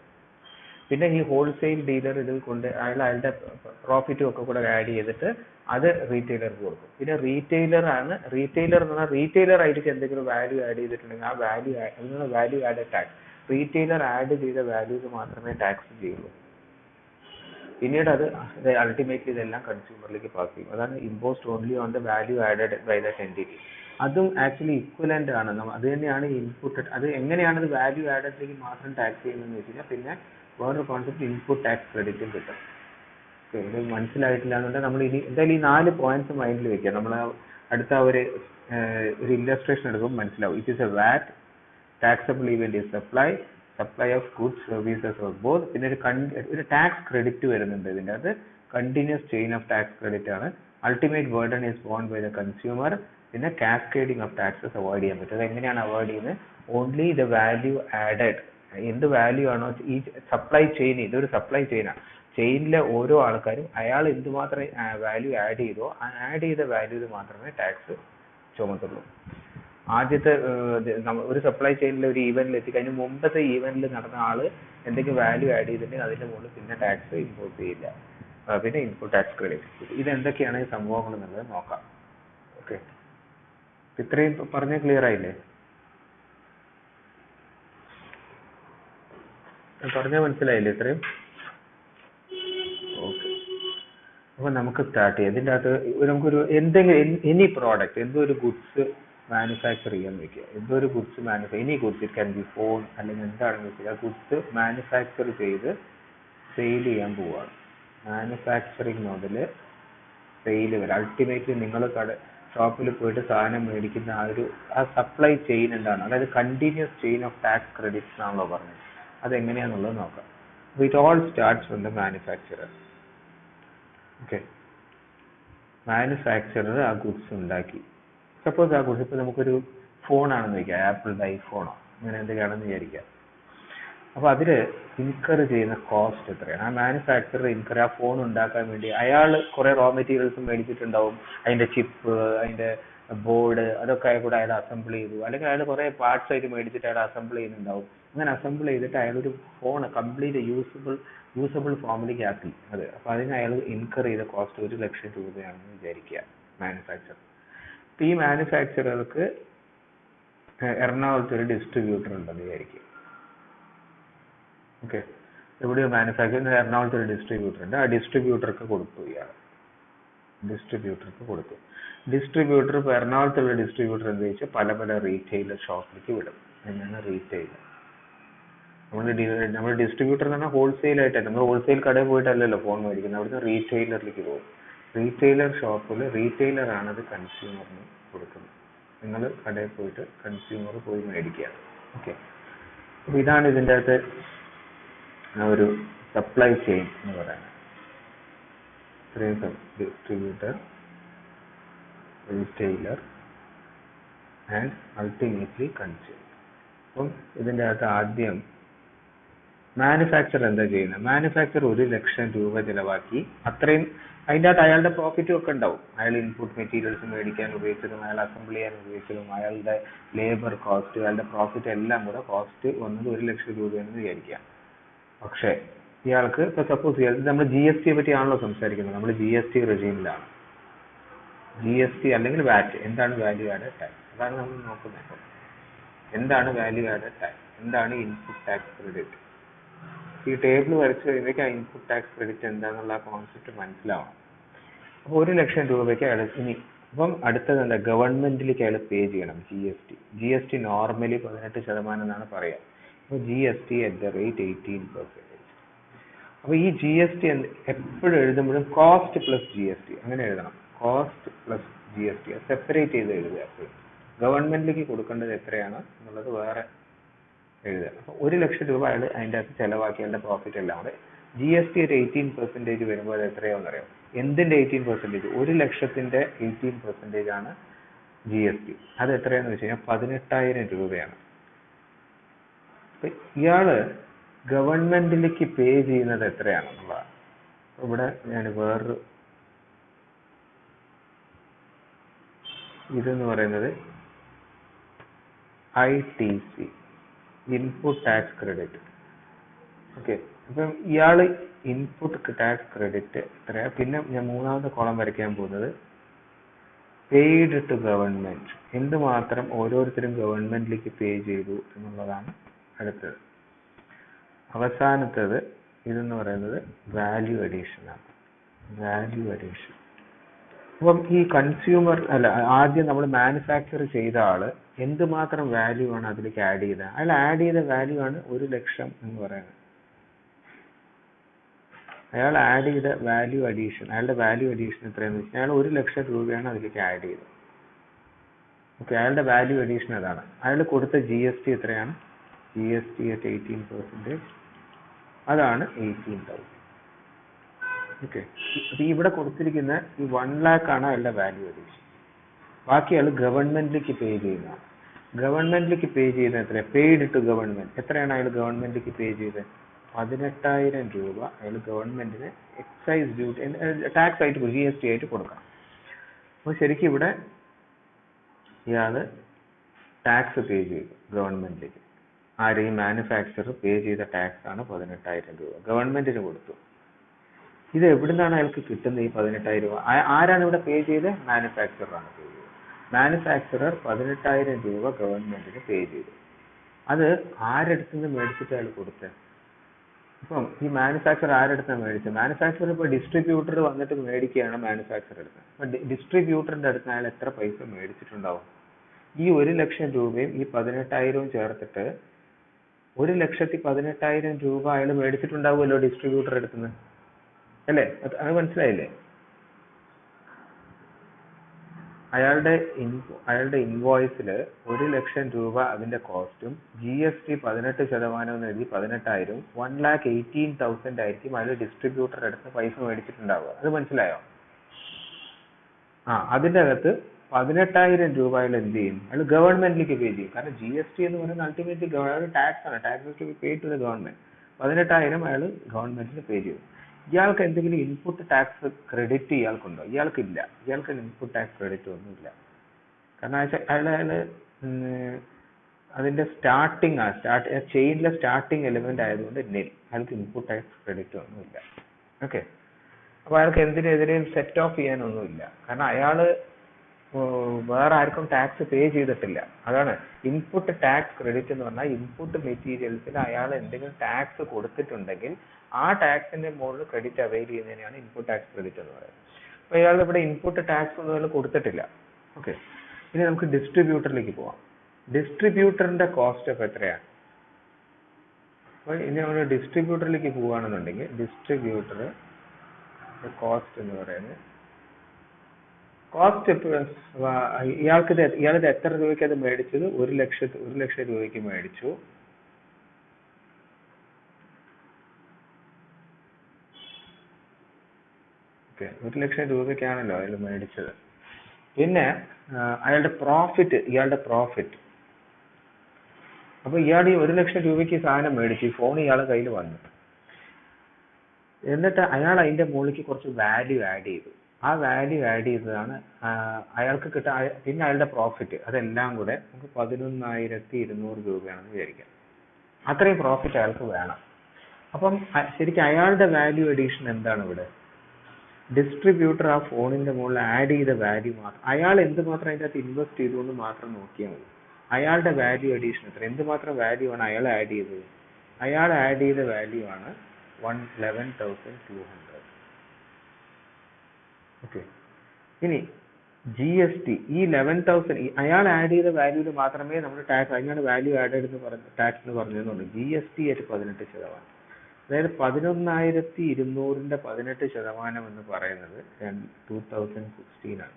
പിന്നെ ഈ ഹോൾസെയിൽ ഡീലർ ഇത് കൊണ്ട് അയാളുടെ പ്രോഫിറ്റും ഒക്കെ കൂടെ ആഡ് ചെയ്തിട്ട് അത് റീറ്റെയിലർക്ക് കൊടുക്കും. പിന്നെ റീറ്റെയിലർ എന്ന് പറഞ്ഞാൽ റീറ്റെയിലർ ആയിരിക്കും എന്തെങ്കിലും വാല്യൂ ആഡ് ചെയ്തിട്ടുണ്ടെങ്കിൽ ആ വാല്യൂ അതിനുള്ള value add tax retailer add ചെയ്ത വാല്യൂസ് മാത്രമേ ടാക്സ് ചെയ്യുള്ളൂ. പിന്നീട് അത് അൾട്ടിമേറ്റ്ലി ഇതെല്ലാം കൺസ്യൂമറിലേക്ക് പാസ് ചെയ്യും. അതാണ് imposed only on the value added by that entity. അതും ആക്ച്വലി ഇക്വലന്റ് ആണ്. അത് തന്നെയാണ് ഇൻപുട്ട്. അത് എങ്ങനെയാണ് ഇത് വാല്യൂ ആഡഡിലേക്ക് മാത്രം ടാക്സ് ചെയ്യുന്നതെന്ന് വെച്ച് കഴിഞ്ഞാൽ പിന്നെ വേറൊരു കോൺസെപ്റ്റ് ഇൻപുട്ട് ടാക്സ് ക്രെഡിറ്റും കിട്ടും. ഇത് മനസ്സിലായിട്ടില്ല എന്നുണ്ടെങ്കിൽ നമ്മൾ ഇനി എന്തായാലും ഈ 4 പോയിന്റ്സ് മൈൻഡിൽ വെക്കുക. നമ്മൾ അടുത്ത ഒരു ഇല്ലസ്ട്രേഷൻ എടുക്കുമ്പോൾ മനസ്സിലാവും. It is a VAT, taxable event is supply of goods, services or both. പിന്നെ ഒരു ടാക്സ് ക്രെഡിറ്റ് വരുന്നുണ്ട് ഇതിൻ്റെ അത് continuous chain of tax credit ആണ്. Ultimate burden is borne by the consumer. പിന്നെ കാസ്കേഡിംഗ് ഓഫ് ടാക്സസ് അവോയ്ഡ് ചെയ്യാൻ പറ്റും. അത് എങ്ങനെയാണ് അവോയ്ഡ് ചെയ്യുന്നത്? ഓൺലി ദ വാല്യൂ ആഡഡ്, എന്ത് വാല്യൂ ആണോ ഈ സപ്ലൈ ചെയിൻ, ഇതൊരു സപ്ലൈ ചെയിനാണ്. ചെയിനിലെ ഓരോ ആൾക്കാരും അയാൾ എന്തുമാത്രം വാല്യൂ ആഡ് ചെയ്തോ ആ ആഡ് ചെയ്ത വാല്യൂവിൽ മാത്രമേ ടാക്സ് ചുമത്തുള്ളൂ. ആദ്യത്തെ ഒരു സപ്ലൈ ചെയിനിൽ ഒരു ഈവന്റിൽ എത്തിക്കഴിഞ്ഞ് മുമ്പത്തെ ഈവന്റിൽ നടന്ന ആള് എന്തെങ്കിലും വാല്യൂ ആഡ് ചെയ്തിട്ടുണ്ടെങ്കിൽ അതിന്റെ മുകളിൽ പിന്നെ ടാക്സ് ഇമ്പോസ് ചെയ്യില്ല. പിന്നെ ഇൻപുട്ട് ടാക്സ് ക്രെഡിറ്റ്. ഇതെന്തൊക്കെയാണ് ഈ സംഭവങ്ങൾ എന്നുള്ളത് നോക്കാം. ഓക്കെ, ഇത്രയും പറഞ്ഞ ക്ലിയർ ആയില്ലേ? പറഞ്ഞ മനസ്സിലായില്ലേ ഇത്രയും? ഓക്കെ, അപ്പൊ നമുക്ക് സ്റ്റാർട്ട് ചെയ്യാം. ഇതിൻ്റെ അകത്ത് നമുക്കൊരു എന്തെങ്കിലും എനി പ്രോഡക്റ്റ്, എന്തോ ഒരു ഗുഡ്സ് മാനുഫാക്ചർ ചെയ്യാൻ വെക്കുക. എന്തോ ഒരു goods any goods, it can be phone അല്ലെങ്കിൽ എന്താണെന്ന് വെച്ചാൽ ആ ഗുഡ്സ് മാനുഫാക്ചർ ചെയ്ത് സെയിൽ ചെയ്യാൻ പോവുകയാണ്. മാനുഫാക്ചറിങ് മുതൽ സെയിൽ വരെ അൾട്ടിമേറ്റ്ലി നിങ്ങൾ ഷോപ്പിൽ പോയിട്ട് സാധനം മേടിക്കുന്ന ആ സപ്ലൈ ചെയിൻ എന്താണ്, അതായത് continuous chain of tax credits ആണല്ലോ പറഞ്ഞത്. അതെങ്ങനെയാണെന്നുള്ളത് നോക്കാം. It all starts from the manufacturer. Okay, manufacturer ആ ഗുഡ്സ് ഉണ്ടാക്കി. സപ്പോസ് ആ ഗുഡ്സ് ഇപ്പോൾ നമുക്കൊരു ഫോണാണെന്ന് വിചാരിക്കുക, ആപ്പിളിൻ്റെ ഐഫോണോ അങ്ങനെ എന്തൊക്കെയാണെന്ന് വിചാരിക്കുക. അപ്പോൾ അതിൽ ഇൻകർ ചെയ്യുന്ന കോസ്റ്റ് എത്രയാണ്? ആ മാനുഫാക്ചറർ ആ ഫോൺ ഉണ്ടാക്കാൻ വേണ്ടി അയാൾ കുറേ റോ മെറ്റീരിയൽസ് മേടിച്ചിട്ടുണ്ടാവും. അതിൻ്റെ ചിപ്പ്, അതിൻ്റെ ബോർഡ്, അതൊക്കെ അയാൾ കൂടെ അയാൾ അസംബിൾ ചെയ്തു, അല്ലെങ്കിൽ അയാൾ കുറേ പാർട്സ് ആയിട്ട് മേടിച്ചിട്ട് അയാൾ അസംബിൾ ചെയ്യുന്നുണ്ടാവും. അങ്ങനെ അസംബിൾ ചെയ്തിട്ട് അയാളൊരു ഫോൺ കംപ്ലീറ്റ് യൂസബിൾ ഫോമിലേക്ക് ആക്കി. അപ്പോൾ അതിന് അയാൾ ഇൻകർ ചെയ്ത കോസ്റ്റ് 1 ലക്ഷം രൂപയാണെന്ന് വിചാരിക്കുക മാനുഫാക്ചർ. ഈ മാനുഫാക്ചറർക്ക് എറണാകുളത്ത് ഒരു ഡിസ്ട്രിബ്യൂട്ടർ ഉണ്ടെന്ന് വിചാരിക്കും. ഓക്കെ, എവിടെയോ മാനുഫാക്ചർ എറണാകുളത്ത് ഒരു ഡിസ്ട്രിബ്യൂട്ടർ ഉണ്ട്. ആ ഡിസ്ട്രിബ്യൂട്ടർക്ക് കൊടുത്തു. ഡിസ്ട്രിബ്യൂട്ടർ ഇപ്പോൾ എറണാകുളത്തുള്ള ഡിസ്ട്രിബ്യൂട്ടർ എന്താ വെച്ചാൽ പല റീറ്റെയിലർ ഷോപ്പിലേക്ക് വിടും. അങ്ങനെയാണ് റീറ്റെയിലർ. നമ്മൾ ഡിസ്ട്രിബ്യൂട്ടർ എന്ന് പറഞ്ഞാൽ ഹോൾസെയിൽ ആയിട്ടാണ്. നമ്മൾ ഹോൾസെയിൽ കടയിൽ പോയിട്ടല്ലല്ലോ ഫോൺ മേടിക്കുന്നത്, അവിടുന്ന് റീറ്റെയിലറിലേക്ക് പോകും. റീറ്റെയിലർ ഷോപ്പിൽ റീറ്റെയിലറാണ് അത് കൺസ്യൂമറിന് കൊടുക്കുന്നത്. നിങ്ങൾ കടയിൽ പോയിട്ട് കൺസ്യൂമർ പോയി മേടിക്കുകയാണ്. ഓക്കെ, അപ്പോൾ ഇതാണ് ഇതിൻ്റെ അകത്ത് ഒരു സപ്ലൈ ചെയിൻ എന്ന് പറയുന്നത്. Distributor, retailer and ultimately consumer. അപ്പം ഇതിൻ്റെ അകത്ത് ആദ്യം മാനുഫാക്ചർ എന്താ ചെയ്യുന്നത്? മാനുഫാക്ചർ 1 ലക്ഷം രൂപ ചിലവാക്കി. അത്രയും അതിൻ്റെ അകത്ത് അയാളുടെ പ്രോഫിറ്റും ഒക്കെ ഉണ്ടാവും. അയാൾ ഇൻപുട്ട് മെറ്റീരിയൽസ് മേടിക്കാൻ ഉപയോഗിച്ചതും അയാൾ അസംബിൾ ചെയ്യാൻ ഉപയോഗിച്ചതും അയാളുടെ ലേബർ കോസ്റ്റ്, അയാളുടെ പ്രോഫിറ്റ് എല്ലാം കൂടെ കോസ്റ്റ് വന്നത് 1 ലക്ഷം രൂപയാണെന്ന് വിചാരിക്കാം. പക്ഷേ ഇയാൾക്ക് ഇപ്പോൾ സപ്പോസ് നമ്മൾ GST പറ്റിയാണല്ലോ സംസാരിക്കുന്നത്. നമ്മൾ GST റെജീമിലാണ്. GST അല്ലെങ്കിൽ വാറ്റ്, എന്താണ് വാല്യൂ ആഡഡ് ടാക്സ്, അതാണ് നമ്മൾ നോക്കുന്നത്. എന്താണ് വാല്യൂ ആഡഡ് ടാക്സ്, എന്താണ് ഇൻപുട്ട് ടാക്സ് ക്രെഡിറ്റ്? ഈ ടേബിൾ വരച്ച് കഴിയുമ്പോഴേക്കും ആ ഇൻപുട്ട് ടാക്സ് ക്രെഡിറ്റ് എന്താണെന്നുള്ള കോൺസെപ്റ്റ് മനസ്സിലാവണം. അപ്പോൾ 1 ലക്ഷം രൂപയ്ക്ക് അയാൾ അപ്പം അടുത്തത് എന്താ, ഗവൺമെന്റിലേക്ക് അയാൾ പേ ചെയ്യണം GST നോർമലി 18% എന്നാണ് പറയുക. അപ്പോൾ GST at the rate 18%. അപ്പോൾ ഈ GST എപ്പോഴും എഴുതുമ്പോഴും കോസ്റ്റ് പ്ലസ് GST അങ്ങനെ എഴുതണം. കോസ്റ്റ് പ്ലസ് GST സെപ്പറേറ്റ് ചെയ്ത് എഴുതുക. ഗവൺമെന്റിലേക്ക് കൊടുക്കേണ്ടത് എത്രയാണ് എന്നുള്ളത് വേറെ എഴുതുക. അപ്പോൾ 1 ലക്ഷം രൂപ അയാൾ അതിൻ്റെ അകത്ത് ചിലവാക്കി അയാളുടെ പ്രോഫിറ്റ് എല്ലാം കൂടെ. GST ഒരു 18% വരുമ്പോൾ അത് എത്രയാണെന്ന് അറിയാം? എന്തിൻ്റെ 18%? 1 ലക്ഷത്തിൻ്റെ 18% ആണ് GST. അത് എത്രയാണെന്ന് വെച്ച് കഴിഞ്ഞാൽ 18,000 രൂപയാണ്. ഇയാള് ഗവൺമെന്റിലേക്ക് പേ ചെയ്യുന്നത് എത്രയാണെന്നുള്ളതാണ്. ഇവിടെ ഞാൻ വേറൊരു ഇതെന്ന് പറയുന്നത് ITC, input tax credit. Okay, അപ്പം ഇയാള് ഇൻപുട്ട് ടാക്സ് ക്രെഡിറ്റ് എത്രയാ? പിന്നെ ഞാൻ മൂന്നാമത്തെ കോളം വരയ്ക്കാൻ പോകുന്നത് പെയ്ഡ് ടു ഗവൺമെന്റ്, എന്തുമാത്രം ഓരോരുത്തരും ഗവൺമെന്റിലേക്ക് പേ ചെയ്തു എന്നുള്ളതാണ് അടുത്തത്. അവസാനത്തത് ഇതെന്ന് പറയുന്നത് വാല്യൂ അഡീഷൻ ആണ്. Value addition. അപ്പം ഈ കൺസ്യൂമർ ആദ്യം നമ്മൾ മാനുഫാക്ചർ ചെയ്ത ആള് എന്തുമാത്രം വാല്യൂ ആണ് അതിലേക്ക് ആഡ് ചെയ്തത്? അയാൾ ആഡ് ചെയ്ത വാല്യൂ ആണ് 1,00,000 എന്ന് പറയുന്നത്. അയാൾ ആഡ് ചെയ്ത വാല്യൂ അഡീഷൻ, അയാളുടെ വാല്യൂ അഡീഷൻ എത്രയാണെന്ന് വെച്ചാൽ അയാൾ 1,00,000 രൂപയാണ് അതിലേക്ക് ആഡ് ചെയ്തത്. ഓക്കെ, അയാളുടെ വാല്യൂ അഡീഷൻ അതാണ്. അയാൾ കൊടുത്ത GST എത്രയാണ്? GST at 18%, അതാണ് 18,000. ഓക്കെ, അപ്പൊ ഇവിടെ കൊടുത്തിരിക്കുന്ന ഈ 1 lakh ആണ് അയാളുടെ വാല്യൂ അഡീഷൻ. ബാക്കി അയാൾ ഗവൺമെന്റിലേക്ക് പേ ചെയ്യുന്നതാണ്. ഗവൺമെന്റിലേക്ക് പേ ചെയ്യുന്നത് എത്രയാണ്? Paid to government. എത്രയാണ് അയാൾ ഗവൺമെന്റിലേക്ക് പേ ചെയ്തത്? 18,000 രൂപ അയാൾ ഗവൺമെന്റിന് എക്സൈസ് ഡ്യൂട്ടി, ടാക്സ് ആയിട്ട് GST ആയിട്ട് കൊടുക്കണം. അപ്പോൾ ശരിക്കും ഇവിടെ ഇയാള് ടാക്സ് പേ ചെയ്തു ഗവൺമെന്റിലേക്ക്. ആര്? ഈ മാനുഫാക്ചറർ പേ ചെയ്ത ടാക്സ് ആണ് 18,000 രൂപ ഗവൺമെന്റിന് കൊടുത്തു. ഇത് എവിടുന്നാണ് അയാൾക്ക് കിട്ടുന്നത് ഈ 18,000 രൂപ? ആരാണ് ഇവിടെ പേ ചെയ്തത്? മാനുഫാക്ചറർ ആണ് പേ ചെയ്തത്. മാനുഫാക്ചറർ 18,000 രൂപ ഗവൺമെന്റിന് പേ ചെയ്തു. അത് ആരെടുത്തു നിന്ന് മേടിച്ചിട്ട് അയാൾ കൊടുത്തത്? ഇപ്പം ഈ മാനുഫാക്ചർ ആരെടുത്താണ് മേടിച്ചത്? മാനുഫാക്ചർ ഇപ്പോൾ ഡിസ്ട്രിബ്യൂട്ടർ വന്നിട്ട് മേടിക്കുകയാണ് മാനുഫാക്ചർ എടുത്തത്. അപ്പൊ ഡിസ്ട്രിബ്യൂട്ടറിന്റെ അടുത്ത് അയാൾ എത്ര പൈസ മേടിച്ചിട്ടുണ്ടാവും? ഈ 1,00,000 രൂപയും ഈ 18,000 ചേർത്തിട്ട് 1,18,000 രൂപ അയാൾ മേടിച്ചിട്ടുണ്ടാവുമല്ലോ ഡിസ്ട്രിബ്യൂട്ടർ എടുത്തുനിന്ന്, അല്ലേ? അത് മനസ്സിലായില്ലേ? അയാളുടെ ഇൻവോയ്സിൽ 1,00,000 രൂപ അതിന്റെ കോസ്റ്റും GST 18% എന്ന് എഴുതി 18,000, 1,18,000 ആയിരിക്കും അയാൾ ഡിസ്ട്രിബ്യൂട്ടർ എടുത്ത് പൈസ മേടിച്ചിട്ടുണ്ടാവുക. അത് മനസ്സിലായോ? അതിന്റെ അകത്ത് 18,000 രൂപ അയാൾ എന്ത് ചെയ്യും? അയാൾ ഗവൺമെന്റിലേക്ക് പേ ചെയ്യും. കാരണം GST എന്ന് പറയുന്നത് അൾട്ടിമേറ്റ്ലി ടാക്സ് ആണ്. Tax to be paid to the government. 18,000 അയാൾ ഗവൺമെന്റിന് പേ ചെയ്യും. ഇയാൾക്ക് എന്തെങ്കിലും ഇൻപുട്ട് ടാക്സ് ക്രെഡിറ്റ് ഇയാൾക്കുണ്ടോ? ഇയാൾക്കില്ല. ഇയാൾക്ക് ഇൻപുട്ട് ടാക്സ് ക്രെഡിറ്റ് ഒന്നുമില്ല. കാരണം അയാള് അതിന്റെ ചെയിനിലെ സ്റ്റാർട്ടിങ് എലിമെന്റ് ആയതുകൊണ്ട് അയാൾക്ക് ഇൻപുട്ട് ടാക്സ് ക്രെഡിറ്റ് ഒന്നുമില്ല. ഓക്കെ, അപ്പൊ അയാൾക്ക് എന്തിനെതിരെയും സെറ്റ് ഓഫ് ചെയ്യാനൊന്നുമില്ല. കാരണം അയാള് വേറെ ആർക്കും ടാക്സ് പേ ചെയ്തിട്ടില്ല. അതാണ് ഇൻപുട്ട് ടാക്സ് ക്രെഡിറ്റ് എന്ന് പറഞ്ഞാൽ. ഇൻപുട്ട് മെറ്റീരിയൽസിൽ അയാൾ എന്തെങ്കിലും ടാക്സ് കൊടുത്തിട്ടുണ്ടെങ്കിൽ ആ ടാക്സിന്റെ മുകളിൽ ക്രെഡിറ്റ് അവൈൽ ചെയ്യുന്നതിനാണ് ഇൻപുട്ട് ടാക്സ് ക്രെഡിറ്റ് എന്ന് പറയുന്നത്. അപ്പൊ ഇയാൾ ഇവിടെ ഇൻപുട്ട് ടാക്സ് ഒന്നും കൊടുത്തിട്ടില്ല. ഓക്കെ, ഇനി നമുക്ക് ഡിസ്ട്രിബ്യൂട്ടറിലേക്ക് പോവാം. ഡിസ്ട്രിബ്യൂട്ടറിന്റെ കോസ്റ്റ് ഒക്കെ എത്രയാണ്? അപ്പൊ ഇനി നമ്മൾ ഡിസ്ട്രിബ്യൂട്ടറിലേക്ക് പോവുകയാണെന്നുണ്ടെങ്കിൽ ഡിസ്ട്രിബ്യൂട്ടർ കോസ്റ്റ് എന്ന് പറയുന്നത് കോസ്റ്റ് ഇയാളിത് എത്ര രൂപയ്ക്ക് അത് മേടിച്ചത്? 1,00,000 രൂപയ്ക്ക് മേടിച്ചു. ഓക്കെ, 1,00,000 രൂപയ്ക്കാണല്ലോ അയാൾ മേടിച്ചത്. പിന്നെ ഇയാളുടെ പ്രോഫിറ്റ്. അപ്പൊ ഇയാൾ ഈ 1,00,000 രൂപയ്ക്ക് സാധനം മേടിച്ചു, ഫോൺ ഇയാളുടെ കയ്യിൽ വന്നു. എന്നിട്ട് അയാൾ അതിന്റെ മുകളിലേക്ക് കുറച്ച് വാല്യൂ ആഡ് ചെയ്തു. ആ വാല്യൂ ആഡ് ചെയ്തതാണ് അയാൾക്ക് കിട്ടാൻ. പിന്നെ അയാളുടെ പ്രോഫിറ്റ്, അതെല്ലാം കൂടെ നമുക്ക് 11,200 രൂപയാണെന്ന് വിചാരിക്കാം. അത്രയും പ്രോഫിറ്റ് അയാൾക്ക് വേണം. അപ്പം ശരിക്കും അയാളുടെ വാല്യൂ അഡീഷൻ എന്താണ് ഇവിടെ? ഡിസ്ട്രിബ്യൂട്ടർ ആ ഫോണിന്റെ മുകളിൽ ആഡ് ചെയ്ത വാല്യൂ മാത്രം, അയാൾ എന്തുമാത്രം അതിൻ്റെ അകത്ത് ഇൻവെസ്റ്റ് ചെയ്തു എന്ന് മാത്രം നോക്കിയാൽ മതി. അയാളുടെ വാല്യൂ അഡീഷൻ എത്ര? എന്തുമാത്രം വാല്യൂ ആണ് അയാൾ ആഡ് ചെയ്തത്? അയാൾ ആഡ് ചെയ്ത വാല്യൂ ആണ് 11,200. ഓക്കെ, ഇനി GST ഈ 11,000 അയാൾ ആഡ് ചെയ്ത വാല്യൂവിൽ മാത്രമേ നമ്മൾ ടാക്സ്, അതിനാണ് വാല്യൂ ആഡഡ് എന്ന് ടാക്സ് എന്ന് പറഞ്ഞതെന്നുള്ളൂ. GST at 18%. അതായത് 11,200ന്റെ 18% എന്ന് പറയുന്നത് 2016 ആണ്.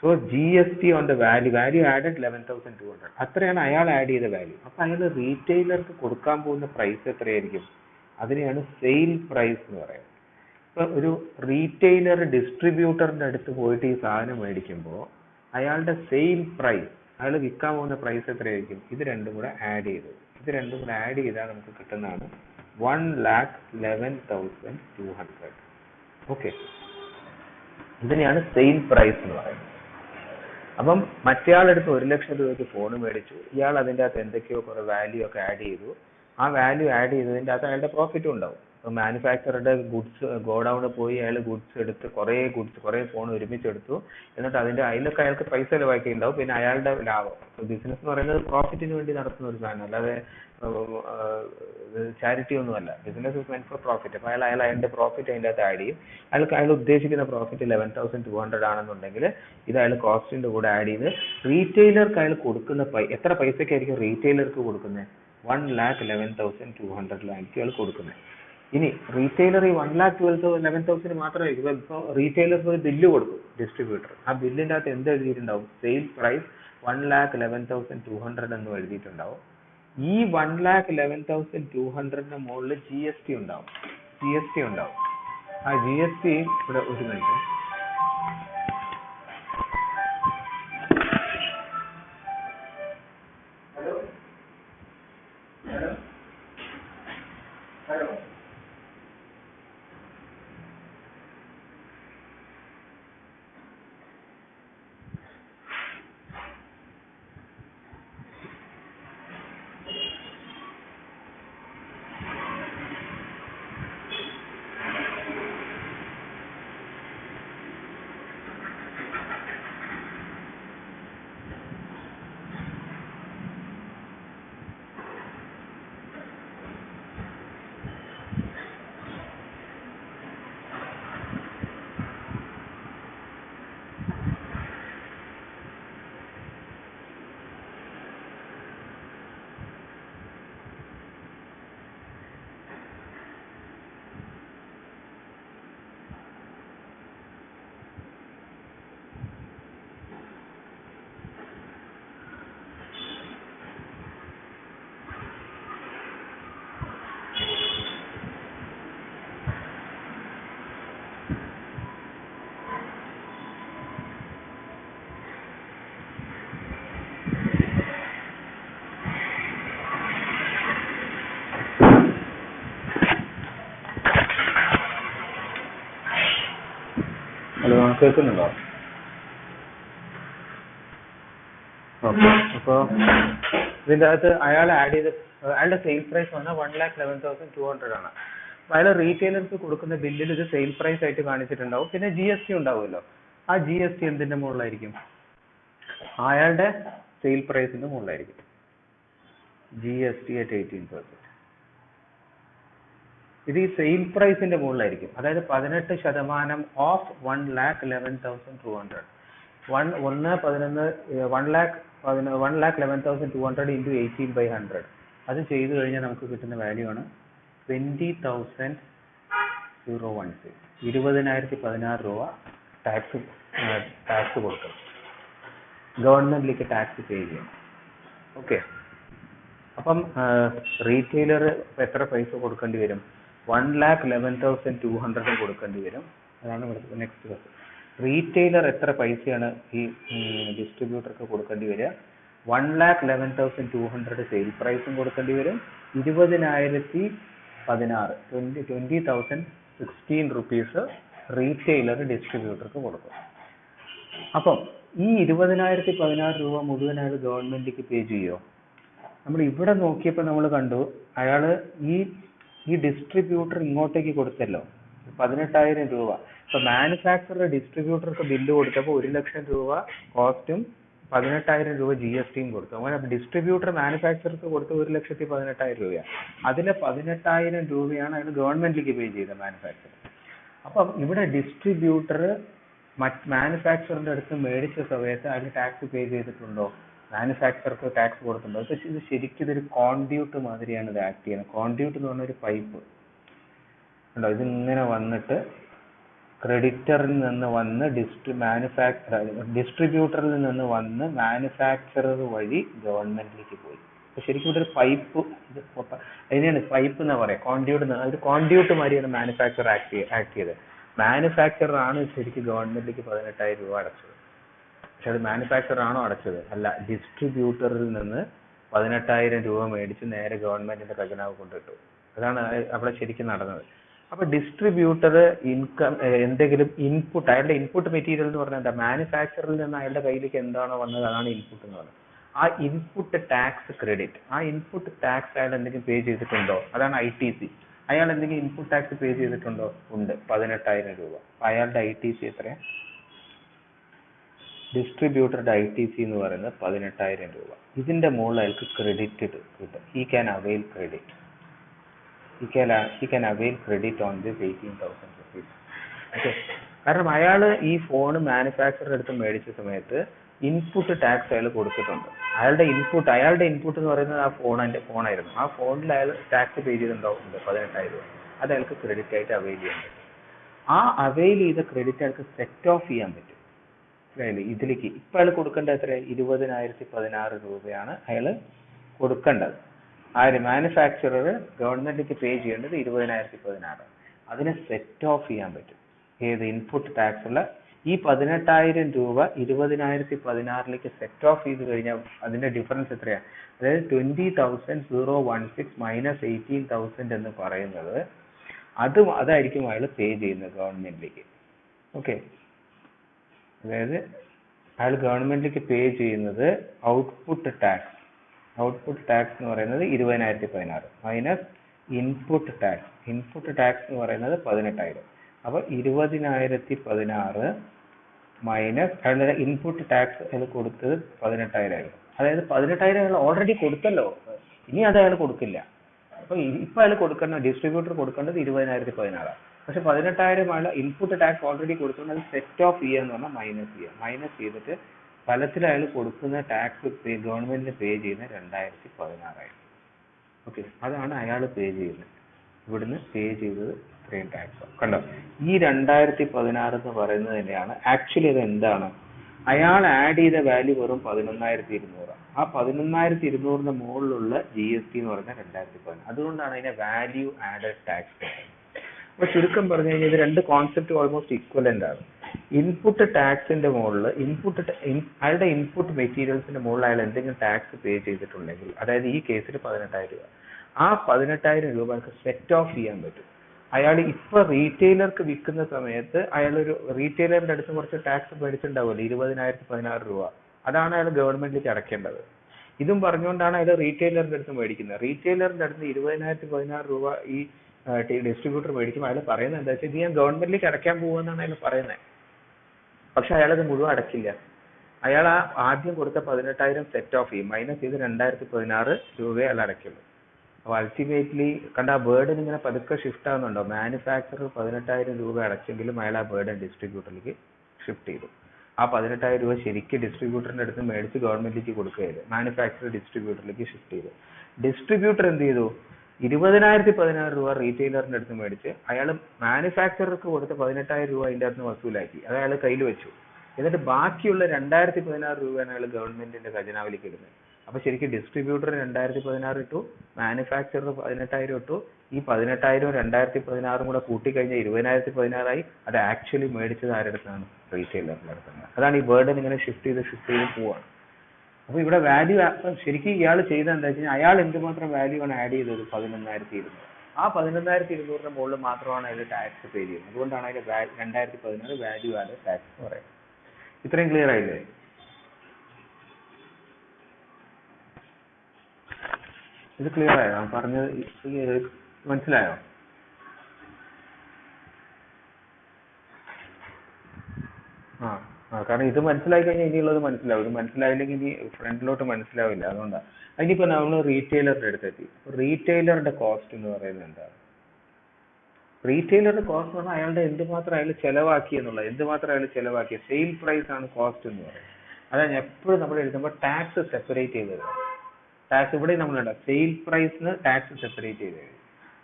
So GST on the value added 11,200. അത്രയാണ് അയാൾ ആഡ് ചെയ്ത വാല്യൂ. അപ്പൊ അയാൾ റീറ്റെയിലർക്ക് കൊടുക്കാൻ പോകുന്ന പ്രൈസ് എത്രയായിരിക്കും? അതിനെയാണ് സെയിൽ പ്രൈസ് എന്ന് പറയുന്നത്. ഇപ്പൊ ഒരു റീറ്റെയിലർ ഡിസ്ട്രിബ്യൂട്ടറിന്റെ അടുത്ത് പോയിട്ട് ഈ സാധനം മേടിക്കുമ്പോൾ അയാളുടെ സെയിൽ പ്രൈസ്, അയാൾ വിൽക്കാൻ പോകുന്ന പ്രൈസ് എത്രയായിരിക്കും? ഇത് രണ്ടും കൂടെ ആഡ് ചെയ്താൽ നമുക്ക് കിട്ടുന്നതാണ് 1,11,200. ഓക്കെ, ഇതിനെയാണ് സെയിൽ പ്രൈസ് എന്ന് പറയുന്നത്. അപ്പം മറ്റേയാളെടുത്ത് 1 ലക്ഷം രൂപയ്ക്ക് ഫോൺ മേടിച്ചു, ഇയാൾ അതിൻ്റെ അകത്ത് എന്തൊക്കെയോ കുറെ വാല്യൂ ഒക്കെ ആഡ് ചെയ്തു. ആ വാല്യൂ ആഡ് ചെയ്തതിൻ്റെ അകത്ത് അയാളുടെ പ്രോഫിറ്റും ഉണ്ടാവും. ഇപ്പം മാനുഫാക്ചറുടെ ഗുഡ്സ് ഗോഡൌണിൽ പോയി അയാൾ ഗുഡ്സ് എടുത്ത് കുറേ ഫോൺ ഒരുമിച്ചെടുത്തു, എന്നിട്ട് അതിലൊക്കെ അയാൾക്ക് പൈസ ചിലവാക്കിയിട്ടുണ്ടാവും. പിന്നെ അയാളുടെ ലാഭം. ബിസിനസ് എന്ന് പറയുന്നത് പ്രോഫിറ്റിന് വേണ്ടി നടത്തുന്ന ഒരു സാധനം, അല്ലാതെ ചാരിറ്റി ഒന്നുമല്ല. Business is മെന്റ് for profit. അപ്പോൾ അയാളുടെ പ്രോഫിറ്റ് അതിൻ്റെ അകത്ത് ആഡ് ചെയ്യും. അയാൾ ഉദ്ദേശിക്കുന്ന പ്രോഫിറ്റ് 11,200 ആണെന്നുണ്ടെങ്കിൽ ഇത് അയാൾ കോസ്റ്റിന്റെ കൂടെ ആഡ് ചെയ്ത് റീറ്റെയിലർക്ക് അയാൾ കൊടുക്കുന്ന എത്ര പൈസക്കായിരിക്കും റീറ്റെയിലർക്ക് കൊടുക്കുന്നത്? 1,11,200 അയാൾ കൊടുക്കുന്നത്. ഇനി റീറ്റെയിലർ ഈ 1,11,000 മാത്രമായിരിക്കും. ഇപ്പോൾ റീറ്റെയിലർക്ക് ഒരു ബില്ല് കൊടുക്കും ഡിസ്ട്രിബ്യൂട്ടർ. ആ ബില്ലിൻ്റെ അകത്ത് എന്ത് എഴുതിയിട്ടുണ്ടാവും? സെയിൽ പ്രൈസ് 1,11,200 എന്ന് എഴുതിയിട്ടുണ്ടാവും. ഈ 1,11,200 മുകളിൽ GST ഉണ്ടാവും. ആ GST ഇവിടെ ഒരു മിനിറ്റ്. ഹലോ, കേൾക്കുന്നുണ്ടോ? ഓക്കെ, അപ്പോൾ ഇതിൻ്റെ അകത്ത് അയാൾ ആഡ് ചെയ്ത് അയാളുടെ സെയിൽ പ്രൈസ് വന്നാൽ 1,11,200 ആണ്. അപ്പോൾ അയാൾ റീറ്റെയിലർക്ക് കൊടുക്കുന്ന ബില്ലിൽ ഇത് സെയിൽ പ്രൈസ് ആയിട്ട് കാണിച്ചിട്ടുണ്ടാവും. പിന്നെ GST ഉണ്ടാവുമല്ലോ. ആ GST എന്തിന്റെ മുകളിലായിരിക്കും? അയാളുടെ സെയിൽ പ്രൈസിന്റെ മുകളിലായിരിക്കും. GST at 18%. ഇത് ഈ സെയിൽ പ്രൈസിന്റെ മുകളിലായിരിക്കും. അതായത് 18% ഓഫ് 1,11,200. 1,11,200 into 18/100. അത് ചെയ്തു കഴിഞ്ഞാൽ നമുക്ക് കിട്ടുന്ന വാല്യൂ ആണ് 20,016. 20,016 രൂപ ടാക്സ് കൊടുക്കണം. ഗവൺമെന്റിലേക്ക് ടാക്സ് പേ ചെയ്യണം. ഓക്കെ, അപ്പം റീറ്റെയിലർ എത്ര പൈസ കൊടുക്കേണ്ടി വരും? 1,11,200 കൊടുക്കേണ്ടി വരും. അതാണ് നെക്സ്റ്റ് ക്വസ്റ്റ്യൻ. റീറ്റെയിലർ എത്ര പൈസയാണ് ഈ ഡിസ്ട്രിബ്യൂട്ടർക്ക് കൊടുക്കേണ്ടി വരിക? 1,11,200 സെയിൽ പ്രൈസും കൊടുക്കേണ്ടി വരും. 20,016 rupees റീറ്റെയിലർ ഡിസ്ട്രിബ്യൂട്ടർക്ക് കൊടുക്കും. അപ്പം ഈ 20,016 രൂപ മുഴുവൻ അയാൾ ഗവൺമെന്റിലേക്ക് പേ ചെയ്യുമോ? നമ്മൾ ഇവിടെ നോക്കിയപ്പോൾ നമ്മൾ കണ്ടു അയാള് ഈ ഡിസ്ട്രിബ്യൂട്ടർ ഇങ്ങോട്ടേക്ക് കൊടുത്തല്ലോ 18,000 രൂപ. ഇപ്പൊ മാനുഫാക്ചറർ ഡിസ്ട്രിബ്യൂട്ടർക്ക് ബില്ല് കൊടുത്തപ്പോൾ 1 ലക്ഷം രൂപ കോസ്റ്റും 18,000 രൂപ GSTയും കൊടുത്തു. അങ്ങനെ ഡിസ്ട്രിബ്യൂട്ടർ മാനുഫാക്ചർക്ക് കൊടുത്ത 1,18,000 രൂപയാണ്. അതിലെ 18,000 രൂപയാണ് അയാൾ ഗവൺമെന്റിലേക്ക് പേ ചെയ്തത് മാനുഫാക്ചർ. അപ്പം ഇവിടെ ഡിസ്ട്രിബ്യൂട്ടർ മാനുഫാക്ചറിന്റെ അടുത്ത് മേടിച്ച സമയത്ത് അയാൾ ടാക്സ് പേ ചെയ്തിട്ടുണ്ടോ? മാനുഫാക്ചർക്ക് ടാക്സ് കൊടുത്തിട്ടുണ്ടോ? ഇത് ശരിക്കും ഇതൊരു കോൺഡ്യൂട്ട് മാതിരിയാണ് ഇത് ആക്ട് ചെയ്യുന്നത്. കോൺഡ്യൂട്ട് എന്ന് പറഞ്ഞ ഒരു പൈപ്പ് ഉണ്ടോ, ഇതിങ്ങനെ വന്നിട്ട് ക്രെഡിറ്ററിൽ നിന്ന് വന്ന് ഡിസ്ട്രിബ്യൂട്ടറിൽ നിന്ന് വന്ന് മാനുഫാക്ചറർ വഴി ഗവൺമെന്റിലേക്ക് പോയി. അപ്പൊ ശരിക്കും ഇവിടെ ഒരു പൈപ്പ്, അതിനെയാണ് പൈപ്പ് എന്നാ പറയാ, കോൺഡ്യൂട്ട്. ഒരു കോൺഡ്യൂട്ട് മാതിരിയാണ് മാനുഫാക്ചർ ആക്ട് ചെയ്തത്. മാനുഫാക്ചറർ ആണ് ശരിക്കും ഗവൺമെന്റിലേക്ക് 18,000 രൂപ അടച്ചത്. പക്ഷെ അത് മാനുഫാക്ചർ ആണോ അടച്ചത്? അല്ല, ഡിസ്ട്രിബ്യൂട്ടറിൽ നിന്ന് 18,000 രൂപ മേടിച്ച് നേരെ ഗവൺമെന്റിന്റെ ഖജനാവ് കൊണ്ടിട്ടു. അതാണ് അവിടെ ശരിക്കും നടന്നത്. അപ്പൊ ഡിസ്ട്രിബ്യൂട്ടർ ഇൻകം എന്തെങ്കിലും ഇൻപുട്ട്, അയാളുടെ ഇൻപുട്ട് മെറ്റീരിയൽ എന്ന് പറഞ്ഞാൽ എന്താ? മാനുഫാക്ചറിൽ നിന്ന് അയാളുടെ കയ്യിലേക്ക് എന്താണോ വന്നത് അതാണ് ഇൻപുട്ട് എന്ന് പറയുന്നത്. ആ ഇൻപുട്ട് ടാക്സ് ക്രെഡിറ്റ്, ആ ഇൻപുട്ട് ടാക്സ് അയാൾ എന്തെങ്കിലും പേ ചെയ്തിട്ടുണ്ടോ? അതാണ് ITC. അയാൾ എന്തെങ്കിലും ഇൻപുട്ട് ടാക്സ് പേ ചെയ്തിട്ടുണ്ടോ? ഉണ്ട്, 18,000 രൂപ. അയാളുടെ ITC എത്രയാണ്? ഡിസ്ട്രിബ്യൂട്ടറുടെ ITC എന്ന് പറയുന്നത് 18,000 രൂപ. ഇതിന്റെ മുകളിൽ അയാൾക്ക് ക്രെഡിറ്റ് കിട്ടും. He can avail credit. He can avail credit on this 18,000 rupees. Okay. കാരണം അയാൾ ഈ ഫോൺ മാനുഫാക്ചർ അടുത്ത് മേടിച്ച സമയത്ത് ഇൻപുട്ട് ടാക്സ് അയാൾ കൊടുത്തിട്ടുണ്ട്. അയാളുടെ ഇൻപുട്ട് എന്ന് പറയുന്നത് ആ ഫോണായിരുന്നു. ആ ഫോണിൽ അയാൾ ടാക്സ് പേ ചെയ്തിട്ടുണ്ടാവും, 18,000 രൂപ. അത് അയാൾക്ക് ക്രെഡിറ്റ് ആയിട്ട് അവെയിൽ ചെയ്യാൻ പറ്റും. ആ അവെയിൽ ചെയ്ത ക്രെഡിറ്റ് അയാൾക്ക് സെറ്റ് ഓഫ് ചെയ്യാൻ പറ്റും. ഇതിലേക്ക് ഇപ്പൊ അയാൾ കൊടുക്കേണ്ടത് എത്ര? 20,016 രൂപയാണ് അയാൾ കൊടുക്കേണ്ടത്. മാനുഫാക്ചറർ ഗവൺമെന്റിലേക്ക് പേ ചെയ്യേണ്ടത് 20,016. അതിനെ സെറ്റ് ഓഫ് ചെയ്യാൻ പറ്റും. ഏത്? ഇൻപുട്ട് ടാക്സ് ഉള്ള ഈ 18,000 രൂപ 20,016ലേക്ക് സെറ്റ് ഓഫ് ചെയ്ത് കഴിഞ്ഞാൽ അതിന്റെ ഡിഫറൻസ് എത്രയാണ്? അതായത് 20,016 മൈനസ് 18,000 എന്ന് പറയുന്നത് അതായിരിക്കും അയാൾ പേ ചെയ്യുന്നത് ഗവൺമെന്റിലേക്ക്. ഓക്കെ, അതായത് അയാൾ ഗവൺമെന്റിലേക്ക് പേ ചെയ്യുന്നത് ഔട്ട്പുട്ട് ടാക്സ് എന്ന് പറയുന്നത് 20,016 മൈനസ് ഇൻപുട്ട് ടാക്സ് എന്ന് പറയുന്നത് 18,000. അപ്പൊ 20,016 മൈനസ് അയാളുടെ ഇൻപുട്ട് ടാക്സ് അയാൾ കൊടുത്തത് 18,000. അതായത് 18,000 അയാൾ ഓൾറെഡി കൊടുത്തല്ലോ, ഇനി അത് അയാൾ കൊടുക്കില്ല. അപ്പൊ ഇപ്പൊ അയാൾ ഡിസ്ട്രിബ്യൂട്ടർ കൊടുക്കേണ്ടത് 20,016. പക്ഷെ 18,000 അയാൾ ഇൻപുട്ട് ടാക്സ് ഓൾറെഡി കൊടുത്തുകൊണ്ട് അത് സെറ്റ് ഓഫ് ചെയ്യുക എന്ന് പറഞ്ഞാൽ മൈനസ് ചെയ്തിട്ട് ഫലത്തിൽ അയാൾ കൊടുക്കുന്ന ടാക്സ് ഗവൺമെന്റിന് പേ ചെയ്യുന്ന 2,016. ഓക്കെ, അതാണ് അയാൾ പേ ചെയ്യുന്നത്. ഇവിടുന്ന് പേ ചെയ്തത് ഇത്രയും ടാക്സ്. കണ്ടോ, ഈ 2,016 എന്ന് പറയുന്നത് തന്നെയാണ് ആക്ച്വലി. അത് എന്താണ്? അയാൾ ആഡ് ചെയ്ത വാല്യൂ വെറും 11,200. ആ 11,200 മുകളിലുള്ള GST എന്ന് പറയുന്നത് 2,016. അതുകൊണ്ടാണ് അതിനെ വാല്യൂ ആഡഡ് ടാക്സ്. അപ്പൊ ചുരുക്കം പറഞ്ഞു കഴിഞ്ഞാൽ ഇത് രണ്ട് കോൺസെപ്റ്റ് ഓൾമോസ്റ്റ് ഈക്വലന്റ് ആണ്. ഇൻപുട്ട് ടാക്സിന്റെ മുകളിൽ അയാളുടെ ഇൻപുട്ട് മെറ്റീരിയൽസിന്റെ മുകളിൽ അയാൾ എന്തെങ്കിലും ടാക്സ് പേ ചെയ്തിട്ടുണ്ടെങ്കിൽ, അതായത് ഈ കേസിൽ 18,000 രൂപ, ആ 18,000 രൂപ സെറ്റ് ഓഫ് ചെയ്യാൻ പറ്റും. അയാൾ ഇപ്പൊ റീറ്റെയിലർക്ക് വിൽക്കുന്ന സമയത്ത് അയാളൊരു റീറ്റെയിലറിന്റെ അടുത്ത് കുറച്ച് ടാക്സ് മേടിച്ചിട്ടുണ്ടാവുമല്ലോ, 20,016 രൂപ. അതാണ് അയാൾ ഗവൺമെന്റിലേക്ക് അടയ്ക്കേണ്ടത്. ഇതും പറഞ്ഞുകൊണ്ടാണ് അയാൾ റീറ്റെയിലറിന്റെ അടുത്ത് മേടിക്കുന്നത്. റീറ്റെയിലറിന്റെ അടുത്ത് 20,016 രൂപ ഈ ഡിസ്ട്രിബ്യൂട്ടർ മേടിക്കുമ്പോൾ അയാൾ പറയുന്നത് എന്താ വെച്ചാൽ ഇത് ഞാൻ ഗവൺമെന്റിലേക്ക് അടയ്ക്കാൻ പോകുമെന്നാണ് അയാൾ പറയുന്നത്. പക്ഷെ അയാളത് മുഴുവൻ അടക്കില്ല. അയാൾ ആ ആദ്യം കൊടുത്ത 18,000 സെറ്റ് ഓഫ് ചെയ്യും, മൈനസ് ചെയ്ത് 2,016 രൂപയെ അയാൾ അടയ്ക്കുള്ളൂ. അപ്പൊ അൾട്ടിമേറ്റ്ലി കണ്ട ആ ബേർഡൻ ഇങ്ങനെ പതുക്കെ ഷിഫ്റ്റ് ആവുന്നുണ്ടോ? മാനുഫാക്ചറർ 18,000 രൂപ അടച്ചെങ്കിലും അയാൾ ആ ബേർഡൻ ഡിസ്ട്രിബ്യൂട്ടറിലേക്ക് ഷിഫ്റ്റ് ചെയ്തു. ആ 18,000 രൂപ ശരിക്കും ഡിസ്ട്രിബ്യൂട്ടറിന്റെ അടുത്ത് മേടിച്ച് ഗവൺമെന്റിലേക്ക് കൊടുക്കുകയില്ല, മാനുഫാക്ചറർ ഡിസ്ട്രിബ്യൂട്ടറിലേക്ക് ഷിഫ്റ്റ് ചെയ്തു. ഡിസ്ട്രിബ്യൂട്ടർ എന്ത് ചെയ്തു? 20,016 രൂപ റീറ്റെയിലറിന്റെ അടുത്ത് മേടിച്ച് അയാൾ മാനുഫാക്ചറർക്ക് കൊടുത്ത 18,000 രൂപ അതിന്റെ അടുത്ത് വസൂലാക്കി, അത് അയാൾ കയ്യിൽ വെച്ചു. എന്നിട്ട് ബാക്കിയുള്ള 2,016 രൂപയാണ് അയാൾ ഗവൺമെന്റിന്റെ ഖജനാവിലേക്ക് ഇടുന്നത്. അപ്പൊ ശരിക്കും ഡിസ്ട്രിബ്യൂട്ടർ 2,016 ഇട്ടു, മാനുഫാക്ചറർ 18,000 ഇട്ടു. ഈ 18,000 2,016 കൂടെ കൂട്ടിക്കഴിഞ്ഞാൽ 20,016 ആയി. അത് ആക്ച്വലി മേടിച്ചത് ആരുടെ അടുത്താണ്? റീറ്റെയിലറിന്റെ അടുത്താണ്. അതാണ് ഈ ബേർഡൻ ഇങ്ങനെ ഷിഫ്റ്റ് ചെയ്ത് പോവാണ്. അപ്പൊ ഇവിടെ വാല്യൂ ശരിക്കും ഇയാൾ ചെയ്ത എന്താ വെച്ചാൽ അയാൾ എന്തുമാത്രം വാല്യൂ ആണ് ആഡ് ചെയ്തത്? 11,200. ആ 11,200 മുകളിൽ മാത്രമാണ് അതിൽ ടാക്സ് പേ ചെയ്യുന്നത്. അതുകൊണ്ടാണ് അതിന്റെ 2,016 വാല്യൂ ആഡ് ടാക്സ് എന്ന് പറയുന്നത്. ഇത്രയും ക്ലിയർ ആയില്ലേ? ഇത് ക്ലിയർ ആയോ? പറഞ്ഞത് മനസ്സിലായോ? കാരണം ഇത് മനസ്സിലായി കഴിഞ്ഞാൽ ഇനിയുള്ളത് മനസ്സിലാവും. ഇത് മനസ്സിലായില്ലെങ്കിൽ ഇനി ഫ്രണ്ടിലോട്ട് മനസ്സിലാവില്ല. അതുകൊണ്ടാണ്. അതിനിപ്പോ നമ്മൾ റീറ്റെയിലറുടെ അടുത്തെത്തി. റീറ്റെയിലറുടെ കോസ്റ്റ് എന്ന് പറയുന്നത് എന്താണ്? റീറ്റെയിലറുടെ കോസ്റ്റ് എന്ന് പറഞ്ഞാൽ അയാളുടെ എന്തുമാത്രം അയാൾ ചെലവാക്കി എന്നുള്ളത്, എന്തുമാത്രം അയാൾ ചെലവാക്കിയ സെയിൽ പ്രൈസ് ആണ് കോസ്റ്റ് എന്ന് പറയുന്നത്. അതാണ് എപ്പോഴും നമ്മൾ എഴുതുമ്പോൾ ടാക്സ് സെപ്പറേറ്റ് ചെയ്തത്. ടാക്സ് ഇവിടെ നമ്മളുണ്ട്, സെയിൽ പ്രൈസിന് ടാക്സ് സെപ്പറേറ്റ് ചെയ്തത്.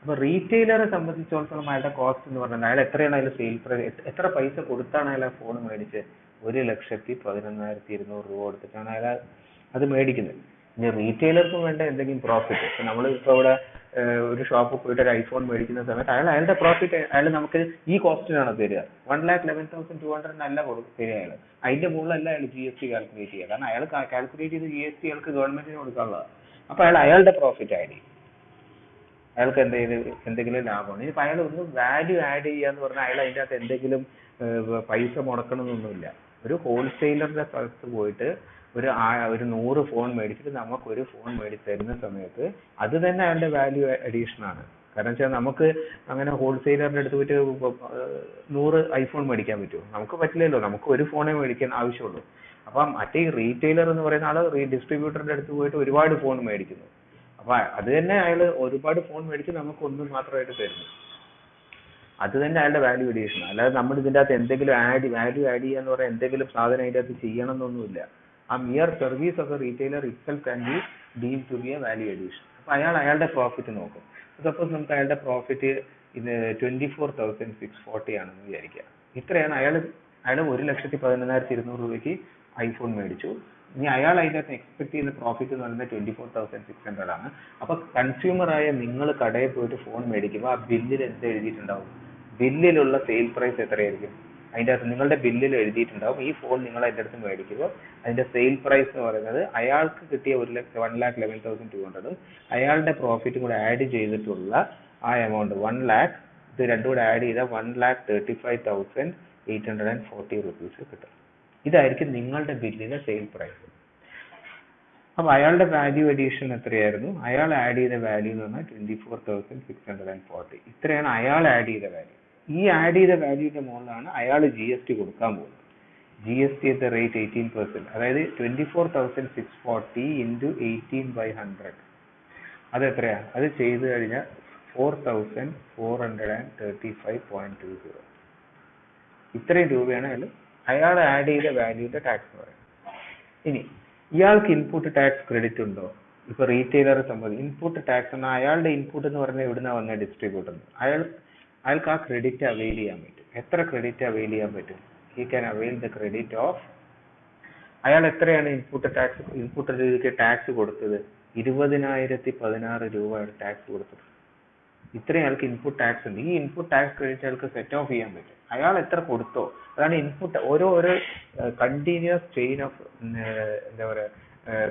അപ്പൊ റീറ്റെയിലറെ സംബന്ധിച്ചിടത്തോളം അയാളുടെ കോസ്റ്റ് എന്ന് പറഞ്ഞാൽ അയാൾ എത്രയാണ് അയാൾ സെയിൽ പ്രൈസ്, എത്ര പൈസ കൊടുത്താണ് അയാൾ ഫോൺ മേടിച്ചത്? 1,11,200 രൂപ കൊടുത്തിട്ടാണ് അയാൾ അത് മേടിക്കുന്നത്. ഇനി റീറ്റെയിലർക്കും വേണ്ട എന്തെങ്കിലും പ്രോഫിറ്റ്. ഇപ്പൊ നമ്മൾ ഇപ്പൊ ഇവിടെ ഒരു ഷോപ്പിൽ പോയിട്ട് ഒരു ഐഫോൺ മേടിക്കുന്ന സമയത്ത് അയാളുടെ പ്രോഫിറ്റ് അയാൾ നമുക്ക് ഈ കോസ്റ്റിനാണ് തരിക. 1,11,200 അല്ല തരിക അയാൾ. അതിന്റെ മുകളിലല്ല അയാൾ GST കാൽക്കുലേറ്റ് ചെയ്യുക. കാരണം അയാൾ കാൽക്കുലേറ്റ് ചെയ്ത് GST അയാൾക്ക് ഗവൺമെന്റിന് കൊടുക്കാനുള്ളതാണ്. അപ്പൊ അയാളുടെ പ്രോഫിറ്റ് ആഡ് ചെയ്യും. അയാൾക്ക് എന്തെങ്കിലും ലാഭമാണ്. ഇനിയിപ്പോൾ അയാൾ ഒന്ന് വാല്യൂ ആഡ് ചെയ്യാന്ന് പറഞ്ഞാൽ അയാൾ അതിൻ്റെ അകത്ത് എന്തെങ്കിലും പൈസ മുടക്കണമെന്നൊന്നുമില്ല. ഒരു ഹോൾസെയിലറുടെ സ്ഥലത്ത് പോയിട്ട് ഒരു 100 ഫോൺ മേടിച്ചിട്ട് നമുക്കൊരു ഫോൺ മേടിച്ച് തരുന്ന സമയത്ത് അത് തന്നെ അയാളുടെ വാല്യൂ അഡീഷൻ ആണ്. കാരണം വെച്ചാൽ നമുക്ക് അങ്ങനെ ഹോൾസെയിലറിന്റെ അടുത്ത് പോയിട്ട് 100 ഐഫോൺ മേടിക്കാൻ പറ്റുമോ? നമുക്ക് പറ്റില്ലല്ലോ. നമുക്ക് ഒരു ഫോണേ മേടിക്കാൻ ആവശ്യമുള്ളൂ. അപ്പം മറ്റേ റീറ്റെയിലർ എന്ന് പറയുന്ന ആള് ഡിസ്ട്രിബ്യൂട്ടറിന്റെ അടുത്ത് പോയിട്ട് ഒരുപാട് ഫോൺ മേടിക്കുന്നു. അപ്പൊ അത് തന്നെ അയാൾ ഒരുപാട് ഫോൺ മേടിച്ച് നമുക്ക് ഒന്ന് മാത്രമായിട്ട് തരുന്നു. അത് തന്നെ അയാളുടെ വാല്യൂ അഡീഷൻ. അല്ലാതെ നമ്മൾ ഇതിന്റെ അകത്ത് എന്തെങ്കിലും വാല്യൂ ആഡ് ചെയ്യാന്ന് പറയാൻ എന്തെങ്കിലും സാധനം അതിന്റെ അകത്ത് ചെയ്യണം എന്നൊന്നുമില്ല. ആ mere service of a retailer itself can be deemed to be a value addition. അപ്പൊ അയാളുടെ പ്രോഫിറ്റ് നോക്കും. സപ്പോസ് നമുക്ക് അയാളുടെ പ്രോഫിറ്റ് ഇത് 24,640 ആണെന്ന് വിചാരിക്കുക. ഇത്രയാണ് അയാൾ 1,11,200 രൂപയ്ക്ക് ഐഫോൺ മേടിച്ചു. ഇനി അയാൾ അതിൻ്റെ അകത്ത് എക്സ്പെക്ട് ചെയ്യുന്ന പ്രോഫിറ്റ് എന്ന് പറയുന്നത് 24,600 ആണ്. അപ്പൊ കൺസ്യൂമറായ നിങ്ങൾ കടയിൽ പോയിട്ട് ഫോൺ മേടിക്കുമ്പോൾ ആ ബില്ലിൽ എന്ത് എഴുതിയിട്ടുണ്ടാവും? ബില്ലിലുള്ള സെയിൽ പ്രൈസ് എത്രയായിരിക്കും? അതിൻ്റെ അകത്ത് നിങ്ങളുടെ ബില്ലിൽ എഴുതിയിട്ടുണ്ടാവും ഈ ഫോൺ നിങ്ങൾ അതിൻ്റെ അടുത്ത് മേടിക്കുമ്പോൾ അതിന്റെ സെയിൽ പ്രൈസ് എന്ന് പറയുന്നത് അയാൾക്ക് കിട്ടിയ 1,11,200 അയാളുടെ പ്രോഫിറ്റും കൂടെ ആഡ് ചെയ്തിട്ടുള്ള ആ എമൗണ്ട് 1 lakh, ഇത് രണ്ടും കൂടെ ആഡ് ചെയ്താൽ 1,35,840 rupees കിട്ടും. ഇതായിരിക്കും നിങ്ങളുടെ ബില്ലിലെ സെയിൽ പ്രൈസ്. അപ്പൊ അയാളുടെ വാല്യൂ അഡീഷൻ എത്രയായിരുന്നു? അയാൾ ആഡ് ചെയ്ത വാല്യൂ എന്ന് പറഞ്ഞാൽ 24,640. ഇത്രയാണ് അയാൾ ആഡ് ചെയ്ത വാല്യൂ. ഈ ആഡ് ചെയ്ത വാല്യൂന്റെ മുകളിലാണ് അയാൾ GST കൊടുക്കാൻ പോകുന്നത്. GST at the rate 18%. അതായത് 24,640 into 18/100. അത് എത്രയാ? അത് ചെയ്ത് കഴിഞ്ഞാൽ 4,435.20. ഇത്രയും രൂപയാണ് അയാൾ ആഡ് ചെയ്ത വാല്യൂന്റെ ടാക്സ് എന്ന് പറയുന്നത്. ഇനി ഇയാൾക്ക് ഇൻപുട്ട് ടാക്സ് ക്രെഡിറ്റ് ഉണ്ടോ? ഇപ്പൊ റീറ്റെയിലറെ സംബന്ധിച്ച് ഇൻപുട്ട് ടാക്സ് എന്നാൽ അയാളുടെ ഇൻപുട്ട് എന്ന് പറഞ്ഞാൽ എവിടുന്നാ വന്ന ഡിസ്ട്രിബ്യൂട്ടർ. അയാൾക്ക് ആ ക്രെഡിറ്റ് അവൈൽ ചെയ്യാൻ പറ്റും. എത്ര ക്രെഡിറ്റ് അവൈൽ ചെയ്യാൻ പറ്റും? He can avail the credit of. അയാൾ എത്രയാണ് ഇൻപുട്ട് ടാക്സ് കൊടുത്തത്? 20,016 രൂപയാണ് ടാക്സ് കൊടുത്തത്. ഇത്രയും അയാൾക്ക് ഇൻപുട്ട് ടാക്സ് ഉണ്ട്. ഈ ഇൻപുട്ട് ടാക്സ് ക്രെഡിറ്റ് അയാൾക്ക് സെറ്റ് ഓഫ് ചെയ്യാൻ പറ്റും. അയാൾ എത്ര കൊടുത്തോ അതാണ് ഇൻപുട്ട്. ഓരോ കണ്ടിന്യൂസ് ചെയിൻ ഓഫ് എന്താ പറയുക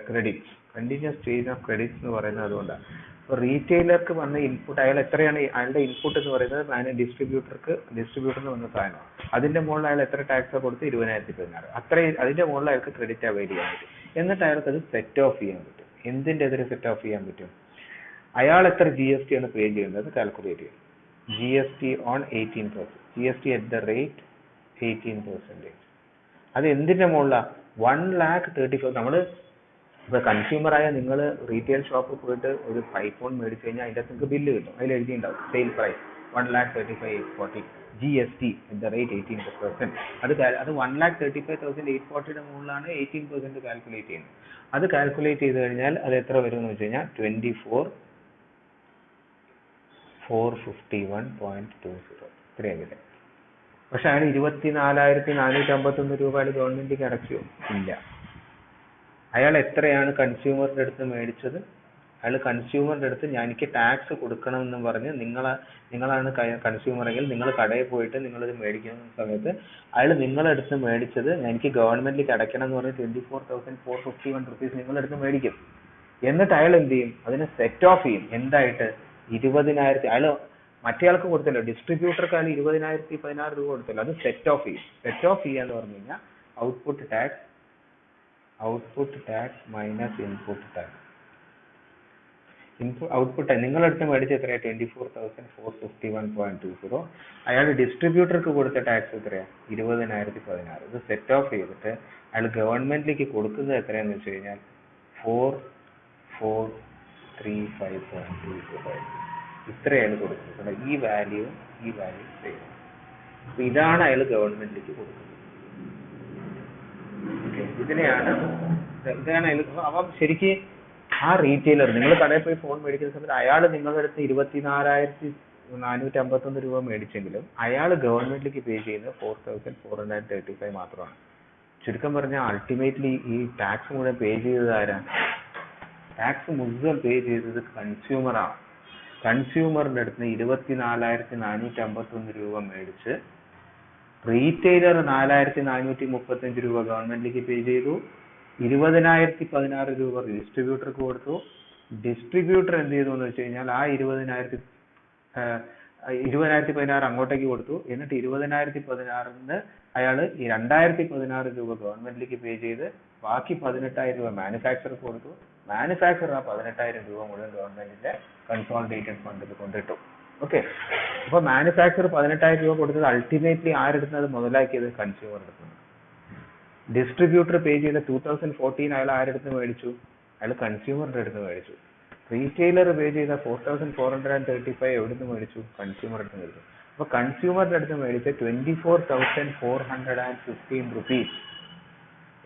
credits. Continuous chain of credits എന്ന് പറയുന്നത് അതുകൊണ്ടാണ്. ഇപ്പോൾ റീറ്റെയിലർക്ക് വന്ന ഇൻപുട്ട് അയാൾ എത്രയാണ് അയാളുടെ ഇൻപുട്ട് എന്ന് പറയുന്നത് ഡിസ്ട്രിബ്യൂട്ടറിന് വന്ന സാധനം. അതിന്റെ മുകളിൽ അയാൾ എത്ര ടാക്സ് കൊടുത്ത്? 20,016. അത്രയും അതിന്റെ മുകളിൽ അയാൾക്ക് ക്രെഡിറ്റ് അവൈൽ ചെയ്യാൻ പറ്റും. എന്നിട്ട് അയാൾക്ക് അത് സെറ്റ് ഓഫ് ചെയ്യാൻ പറ്റും. എന്തിന്റെ എതിരെ സെറ്റ് ഓഫ് ചെയ്യാൻ പറ്റും? അയാൾ എത്ര GST ആണ് പേ ചെയ്യുന്നത് കാൽക്കുലേറ്റ് ചെയ്യും. GST on 18%. GST at the rate 18%. അത് എന്തിന്റെ മുകളിലാണ്? 1,34,000. നമ്മള് ഇപ്പൊ കൺസ്യൂമറായ നിങ്ങൾ റീറ്റെയിൽ ഷോപ്പിൽ പോയിട്ട് ഒരു ഐഫോൺ മേടിച്ചു കഴിഞ്ഞാൽ അതിന്റെ നിങ്ങൾക്ക് ബില്ല് കിട്ടും. അതിൽ എഴുതിയിട്ടുണ്ടാവും sale price 1,35,840. GST at the rate 18%. അത് 1,35,840 മുകളിലാണ് 18% കാൽക്കുലേറ്റ് ചെയ്യുന്നത്. അത് കാൽക്കുലേറ്റ് ചെയ്ത് കഴിഞ്ഞാൽ അത് എത്ര വരും എന്ന് വെച്ച് കഴിഞ്ഞാൽ 24,451.20. ഇത്രയും വരും. പക്ഷെ അയാൾ 24,451 രൂപ ഗവൺമെന്റിന് അടച്ചു ഇല്ല. അയാൾ എത്രയാണ് കൺസ്യൂമറിന്റെ അടുത്ത് മേടിച്ചത്? അയാൾ കൺസ്യൂമറിന്റെ അടുത്ത് എനിക്ക് ടാക്സ് കൊടുക്കണമെന്ന് പറഞ്ഞ് നിങ്ങളാണ് കൺസ്യൂമറെങ്കിൽ നിങ്ങൾ കടയിൽ പോയിട്ട് നിങ്ങളിത് മേടിക്കുന്ന സമയത്ത് അയാൾ നിങ്ങളടുത്ത് മേടിച്ചത് എനിക്ക് ഗവൺമെന്റിലേക്ക് അടയ്ക്കണം എന്ന് പറഞ്ഞ് 24,451 rupees നിങ്ങളടുത്ത് മേടിക്കും. എന്നിട്ട് അയാൾ എന്ത് ചെയ്യും? അതിനെ സെറ്റ് ഓഫ് ചെയ്യും. എന്തായിട്ട്? 20,000. അയാൾ മറ്റേയാൾക്ക് കൊടുത്തല്ലോ, ഡിസ്ട്രിബ്യൂട്ടർക്ക് അയാൾ 20,016 രൂപ കൊടുത്തല്ലോ. അത് സെറ്റ് ഓഫ് ചെയ്യും. സെറ്റ് ഓഫ് ചെയ്യാന്ന് പറഞ്ഞു കഴിഞ്ഞാൽ output tax minus input tax. Output നിങ്ങളടുത്ത് മേടിച്ച എത്രയാ? 24,451.20. അയാൾ ഡിസ്ട്രിബ്യൂട്ടർക്ക് കൊടുത്ത ടാക്സ് എത്രയാ? 20,016. ഇത് സെറ്റ് ഓഫ് ചെയ്തിട്ട് അയാൾ ഗവൺമെന്റിലേക്ക് കൊടുക്കുന്നത് എത്രയാന്ന് വെച്ച് കഴിഞ്ഞാൽ 4,435.20. ഇത്രയാണ് കൊടുക്കുന്നത്. ഈ വാല്യൂ സെയിം. അപ്പൊ ഇതാണ് അയാൾ ഗവൺമെന്റിലേക്ക് കൊടുക്കുന്നത്. ഇതാണ് അയാൾ. അപ്പം ശരിക്കും ആ റീറ്റെയിലർ നിങ്ങൾ കടയിൽ പോയി ഫോൺ മേടിക്കുന്ന സമയത്ത് അയാൾ നിങ്ങളുടെ അടുത്ത് 24,451 രൂപ മേടിച്ചെങ്കിലും അയാൾ ഗവൺമെന്റിലേക്ക് പേ ചെയ്യുന്നത് 4,435 മാത്രമാണ്. ചുരുക്കം പറഞ്ഞാൽ അൾട്ടിമേറ്റ്ലി ഈ ടാക്സ് മുഴുവൻ പേ ചെയ്തത് ആരാണ്? ടാക്സ് മുഴുവൻ പേ ചെയ്തത് കൺസ്യൂമറാണ്. കൺസ്യൂമറിന്റെ അടുത്ത് 24,451 രൂപ മേടിച്ച് റീറ്റെയിലർ 4,435 രൂപ ഗവൺമെന്റിലേക്ക് പേ ചെയ്തു. 20,016 രൂപ ഡിസ്ട്രിബ്യൂട്ടർക്ക് കൊടുത്തു. ഡിസ്ട്രിബ്യൂട്ടർ എന്ത് ചെയ്തു എന്ന് വെച്ച് കഴിഞ്ഞാൽ ആ 20,016 അങ്ങോട്ടേക്ക് കൊടുത്തു. എന്നിട്ട് 20,016 അയാള് ഈ 2,016 രൂപ ഗവൺമെന്റിലേക്ക് പേ ചെയ്ത് ബാക്കി 18,000 രൂപ മാനുഫാക്ചർക്ക് കൊടുത്തു. മാനുഫാക്ചർ ആ 18,000 രൂപ മുഴുവൻ ഗവൺമെന്റിന്റെ കൺസോളിഡേറ്റഡ് ഫണ്ടിൽ കൊണ്ടിട്ടു. ഓക്കെ, അപ്പൊ മാനുഫാക്ചർ 18,000 രൂപ കൊടുത്തത് അൾട്ടിമേറ്റ്ലി ആരെടുക്കുന്നത് മുതലാക്കിയത് കൺസ്യൂമർ എടുക്കുന്നത്. ഡിസ്ട്രിബ്യൂട്ടർ പേ ചെയ്ത 2014 അയാൾ ആരെടുത്ത് മേടിച്ചു? അയാൾ കൺസ്യൂമറിന്റെ അടുത്ത് മേടിച്ചു. റീറ്റെയിലർ പേ ചെയ്ത 4,435 എവിടുന്ന് മേടിച്ചു? കൺസ്യൂമർ അടുത്ത് മേടിച്ചു. അപ്പൊ കൺസ്യൂമറിന്റെ അടുത്ത് മേടിച്ച 24,415 റുപ്പീസ്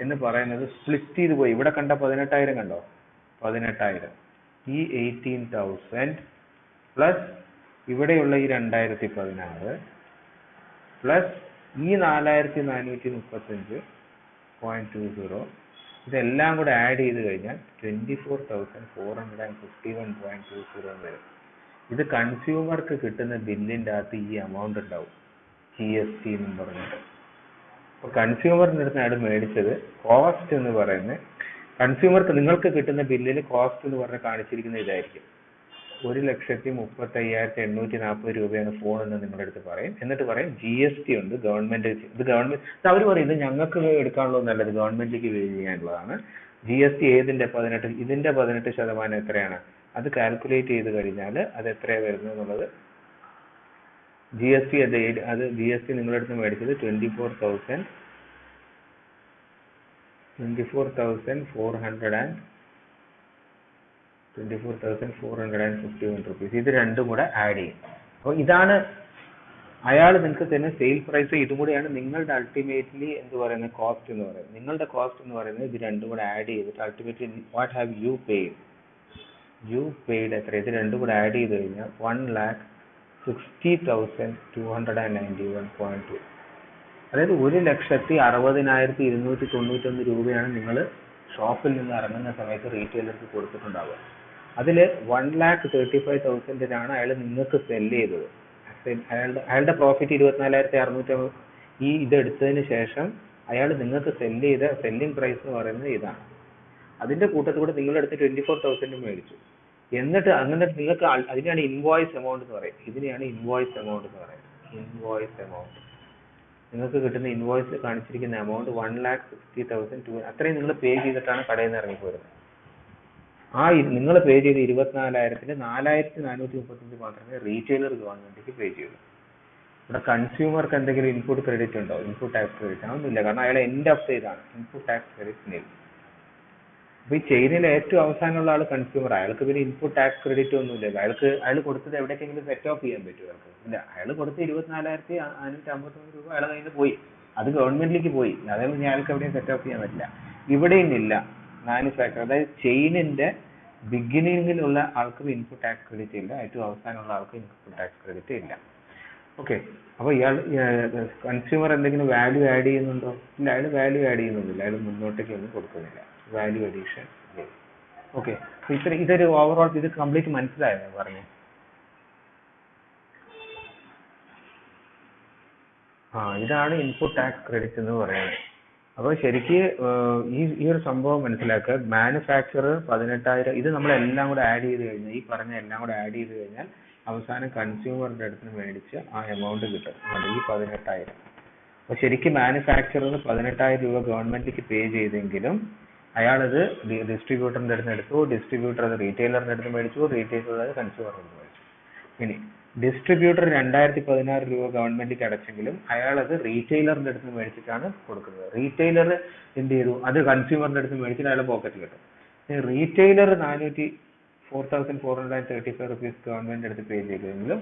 എന്ന് പറയുന്നത് സ്പ്ലിറ്റ് ചെയ്ത് പോയി. ഇവിടെ കണ്ട 18,000 കണ്ടോ? 18,000 ഈ 18,000 പ്ലസ് ഇവിടെയുള്ള ഈ 2,016 പ്ലസ് ഈ 4,435.20 ഇതെല്ലാം കൂടെ ആഡ് ചെയ്ത് കഴിഞ്ഞാൽ 24,451.20 വരും. ഇത് കൺസ്യൂമർക്ക് കിട്ടുന്ന ബില്ലിന്റെ അകത്ത് ഈ എമൗണ്ട് ഉണ്ടാവും, GST എന്നും പറഞ്ഞിട്ട്. അപ്പൊ കൺസ്യൂമറിന്റെ അടുത്ത് അയാൾ മേടിച്ചത് കോസ്റ്റ് എന്ന് പറയുന്നത്, കൺസ്യൂമർക്ക് നിങ്ങൾക്ക് കിട്ടുന്ന ബില്ലിൽ കോസ്റ്റ് എന്ന് പറഞ്ഞ് കാണിച്ചിരിക്കുന്നത് ഇതായിരിക്കും. 1,35,840 രൂപയാണ് ഫോൺ എന്ന് നിങ്ങളുടെ അടുത്ത് പറയും. എന്നിട്ട് പറയും GST ഉണ്ട്, ഗവൺമെന്റ് ഇത് ഗവൺമെന്റ് അവർ പറയും ഇത് ഞങ്ങൾക്ക് എടുക്കാനുള്ളതല്ല, ഇത് ഗവൺമെന്റിലേക്ക് പേ ചെയ്യാനുള്ളതാണ്. GST ഏതിന്റെ 18? ഇതിന്റെ 18% എത്രയാണ്? അത് കാൽക്കുലേറ്റ് ചെയ്ത് കഴിഞ്ഞാൽ അത് എത്രയാണ് വരുന്നത് എന്നുള്ളത്. GST നിങ്ങളുടെ അടുത്ത് മേടിച്ചത് 24,451 റുപ്പീസ്. ഇത് രണ്ടും കൂടെ ആഡ് ചെയ്യും. അപ്പോൾ ഇതാണ് അയാൾ നിങ്ങൾക്ക് തരുന്ന സെയിൽ പ്രൈസ്. ഇതും കൂടെയാണ് നിങ്ങളുടെ അൾട്ടിമേറ്റ്ലി എന്ത് പറയുന്നത് കോസ്റ്റ് എന്ന് പറയുന്നത്. നിങ്ങളുടെ കോസ്റ്റ് എന്ന് പറയുന്നത് ഇത് രണ്ടും കൂടെ ആഡ് ചെയ്തിട്ട് ultimately what have you paid എത്ര? ഇത് രണ്ടും കൂടെ ആഡ് ചെയ്ത് കഴിഞ്ഞാൽ 1,60,291.2. അതായത് 1,60,60,291 രൂപയാണ് നിങ്ങൾ ഷോപ്പിൽ നിന്ന് ഇറങ്ങുന്ന സമയത്ത് റീറ്റെയിലർക്ക് കൊടുത്തിട്ടുണ്ടാവുക. അതിൽ 1,35,000 അയാൾ നിങ്ങൾക്ക് സെല്ല് ചെയ്തത്. അയാളുടെ പ്രോഫിറ്റ് 24,650. ഈ ഇതെടുത്തതിന് ശേഷം അയാൾ നിങ്ങൾക്ക് സെല്ല് ചെയ്ത സെല്ലിംഗ് പ്രൈസ് എന്ന് പറയുന്നത് ഇതാണ്. അതിന്റെ കൂട്ടത്തിൽ കൂടെ നിങ്ങളെടുത്ത് 24,000 മേടിച്ചു. എന്നിട്ട് അങ്ങനെ നിങ്ങൾക്ക് അതിനാണ് ഇൻവോയ്സ് എമൗണ്ട് എന്ന് പറയുന്നത്. ഇതിനെയാണ് ഇൻവോയ്സ് എമൗണ്ട് എന്ന് പറയുന്നത്. ഇൻവോയ്സ് എമൗണ്ട് നിങ്ങൾക്ക് കിട്ടുന്ന ഇൻവോയ്സ് കാണിച്ചിരിക്കുന്ന എമൗണ്ട് 1,60,200 അത്രയും നിങ്ങൾ പേ ചെയ്തിട്ടാണ് കടയിൽ നിന്ന് ഇറങ്ങിപ്പോരുന്നത്. ആ നിങ്ങൾ പേ ചെയ്ത 24,000-ൽ 4,435 മാത്രമേ റീറ്റെയിലർ ഗവൺമെന്റിലേക്ക് പേ ചെയ്യൂ. ഇവിടെ കൺസ്യൂമർക്ക് എന്തെങ്കിലും ഇൻപുട്ട് ക്രെഡിറ്റ് ഉണ്ടോ? ഇൻപുട്ട് ടാക്സ് ക്രെഡിറ്റ് ഒന്നുമില്ല, കാരണം അയാൾ എൻഡ് ഓഫ് ചെയ്താണ്. ഇൻപുട്ട് ടാക്സ് ക്രെഡിറ്റ് ഇല്ല. അപ്പൊ ഈ ചെയിനിൽ ഏറ്റവും അവസാനമുള്ള ആൾ കൺസ്യൂമർ. അയാൾക്ക് പിന്നെ ഇൻപുട്ട് ടാക്സ് ക്രെഡിറ്റ് ഒന്നുമില്ലല്ലോ. അയാൾ കൊടുത്തത് എവിടേക്കെങ്കിലും സെറ്റ് ഓഫ് ചെയ്യാൻ പറ്റുമോ? അയാൾക്ക് ഇല്ല. അയാൾ കൊടുത്ത 24,553 രൂപ അയാൾ കയ്യിൽ പോയി, അത് ഗവൺമെന്റിലേക്ക് പോയി. അതേപോലെ അയാൾക്ക് എവിടെയും സെറ്റ് ഓഫ് ചെയ്യാൻ പറ്റില്ല. ഇവിടെയും ഇല്ല. മാനുഫാക്ചർ അതായത് ചെയിനിന്റെ ബിഗിനിങ്ങിലുള്ള ആൾക്കും ഇൻപുട്ട് ടാക്സ് ക്രെഡിറ്റ് ഇല്ല, ഏറ്റവും അവസാനമുള്ള ആൾക്കും ഇൻപുട്ട് ടാക്സ് ക്രെഡിറ്റ് ഇല്ല. ഓക്കെ, അപ്പൊ കൺസ്യൂമർ എന്തെങ്കിലും വാല്യൂ ആഡ് ചെയ്യുന്നുണ്ടോ? ഇല്ല, അയാൾ വാല്യൂ ആഡ് ചെയ്യുന്നൊന്നുമില്ല. അയാൾ മുന്നോട്ടേക്ക് ഒന്നും കൊടുക്കുന്നില്ല. Value addition. ഓക്കെ, ഇതൊരു ഓവറോൾ ഇത് കംപ്ലീറ്റ് മനസ്സിലായോ പറഞ്ഞു? ഇതാണ് ഇൻപുട്ട് ടാക്സ് ക്രെഡിറ്റ് എന്ന് പറയുന്നത്. അപ്പോൾ ശരിക്ക് ഈ ഒരു സംഭവം മനസ്സിലാക്കുക. മാനുഫാക്ചറർ 18,000 ഇത് നമ്മളെല്ലാം കൂടെ ആഡ് ചെയ്ത് കഴിഞ്ഞാൽ, ഈ പറഞ്ഞ എല്ലാം കൂടെ ആഡ് ചെയ്ത് കഴിഞ്ഞാൽ അവസാനം കൺസ്യൂമറിന്റെ അടുത്ത് മേടിച്ച് ആ എമൗണ്ട് കിട്ടും, ഈ 18,000. അപ്പോൾ ശരിക്കും മാനുഫാക്ചറർ 18,000 രൂപ ഗവൺമെന്റിലേക്ക് പേ ചെയ്തെങ്കിലും അയാളത് ഡിസ്ട്രിബ്യൂട്ടറിന്റെ അടുത്ത് എടുത്തു, ഡിസ്ട്രിബ്യൂട്ടർ അത് റീറ്റെയിലറിന്റെ അടുത്ത് മേടിച്ചു, റീറ്റെയിലർ അത് കൺസ്യൂമറിന്റെ അടുത്ത് മേടിച്ചു. ഇനി ഡിസ്ട്രിബ്യൂട്ടർ 2,016 രൂപ ഗവൺമെന്റിക്ക് അടച്ചെങ്കിലും അയാൾ അത് റീറ്റെയിലറിന്റെ അടുത്ത് മേടിച്ചിട്ടാണ് കൊടുക്കുന്നത്. റീറ്റെയിലർ എന്ത് ചെയ്തു? അത് കൺസ്യൂമറിന്റെ അടുത്ത് മേടിച്ചിട്ട് അയാളെ പോക്കറ്റിൽ കിട്ടും. റീറ്റെയിലർ 4,435 റുപ്പീസ് ഗവൺമെന്റിന്റെ അടുത്ത് പേ ചെയ്തെങ്കിലും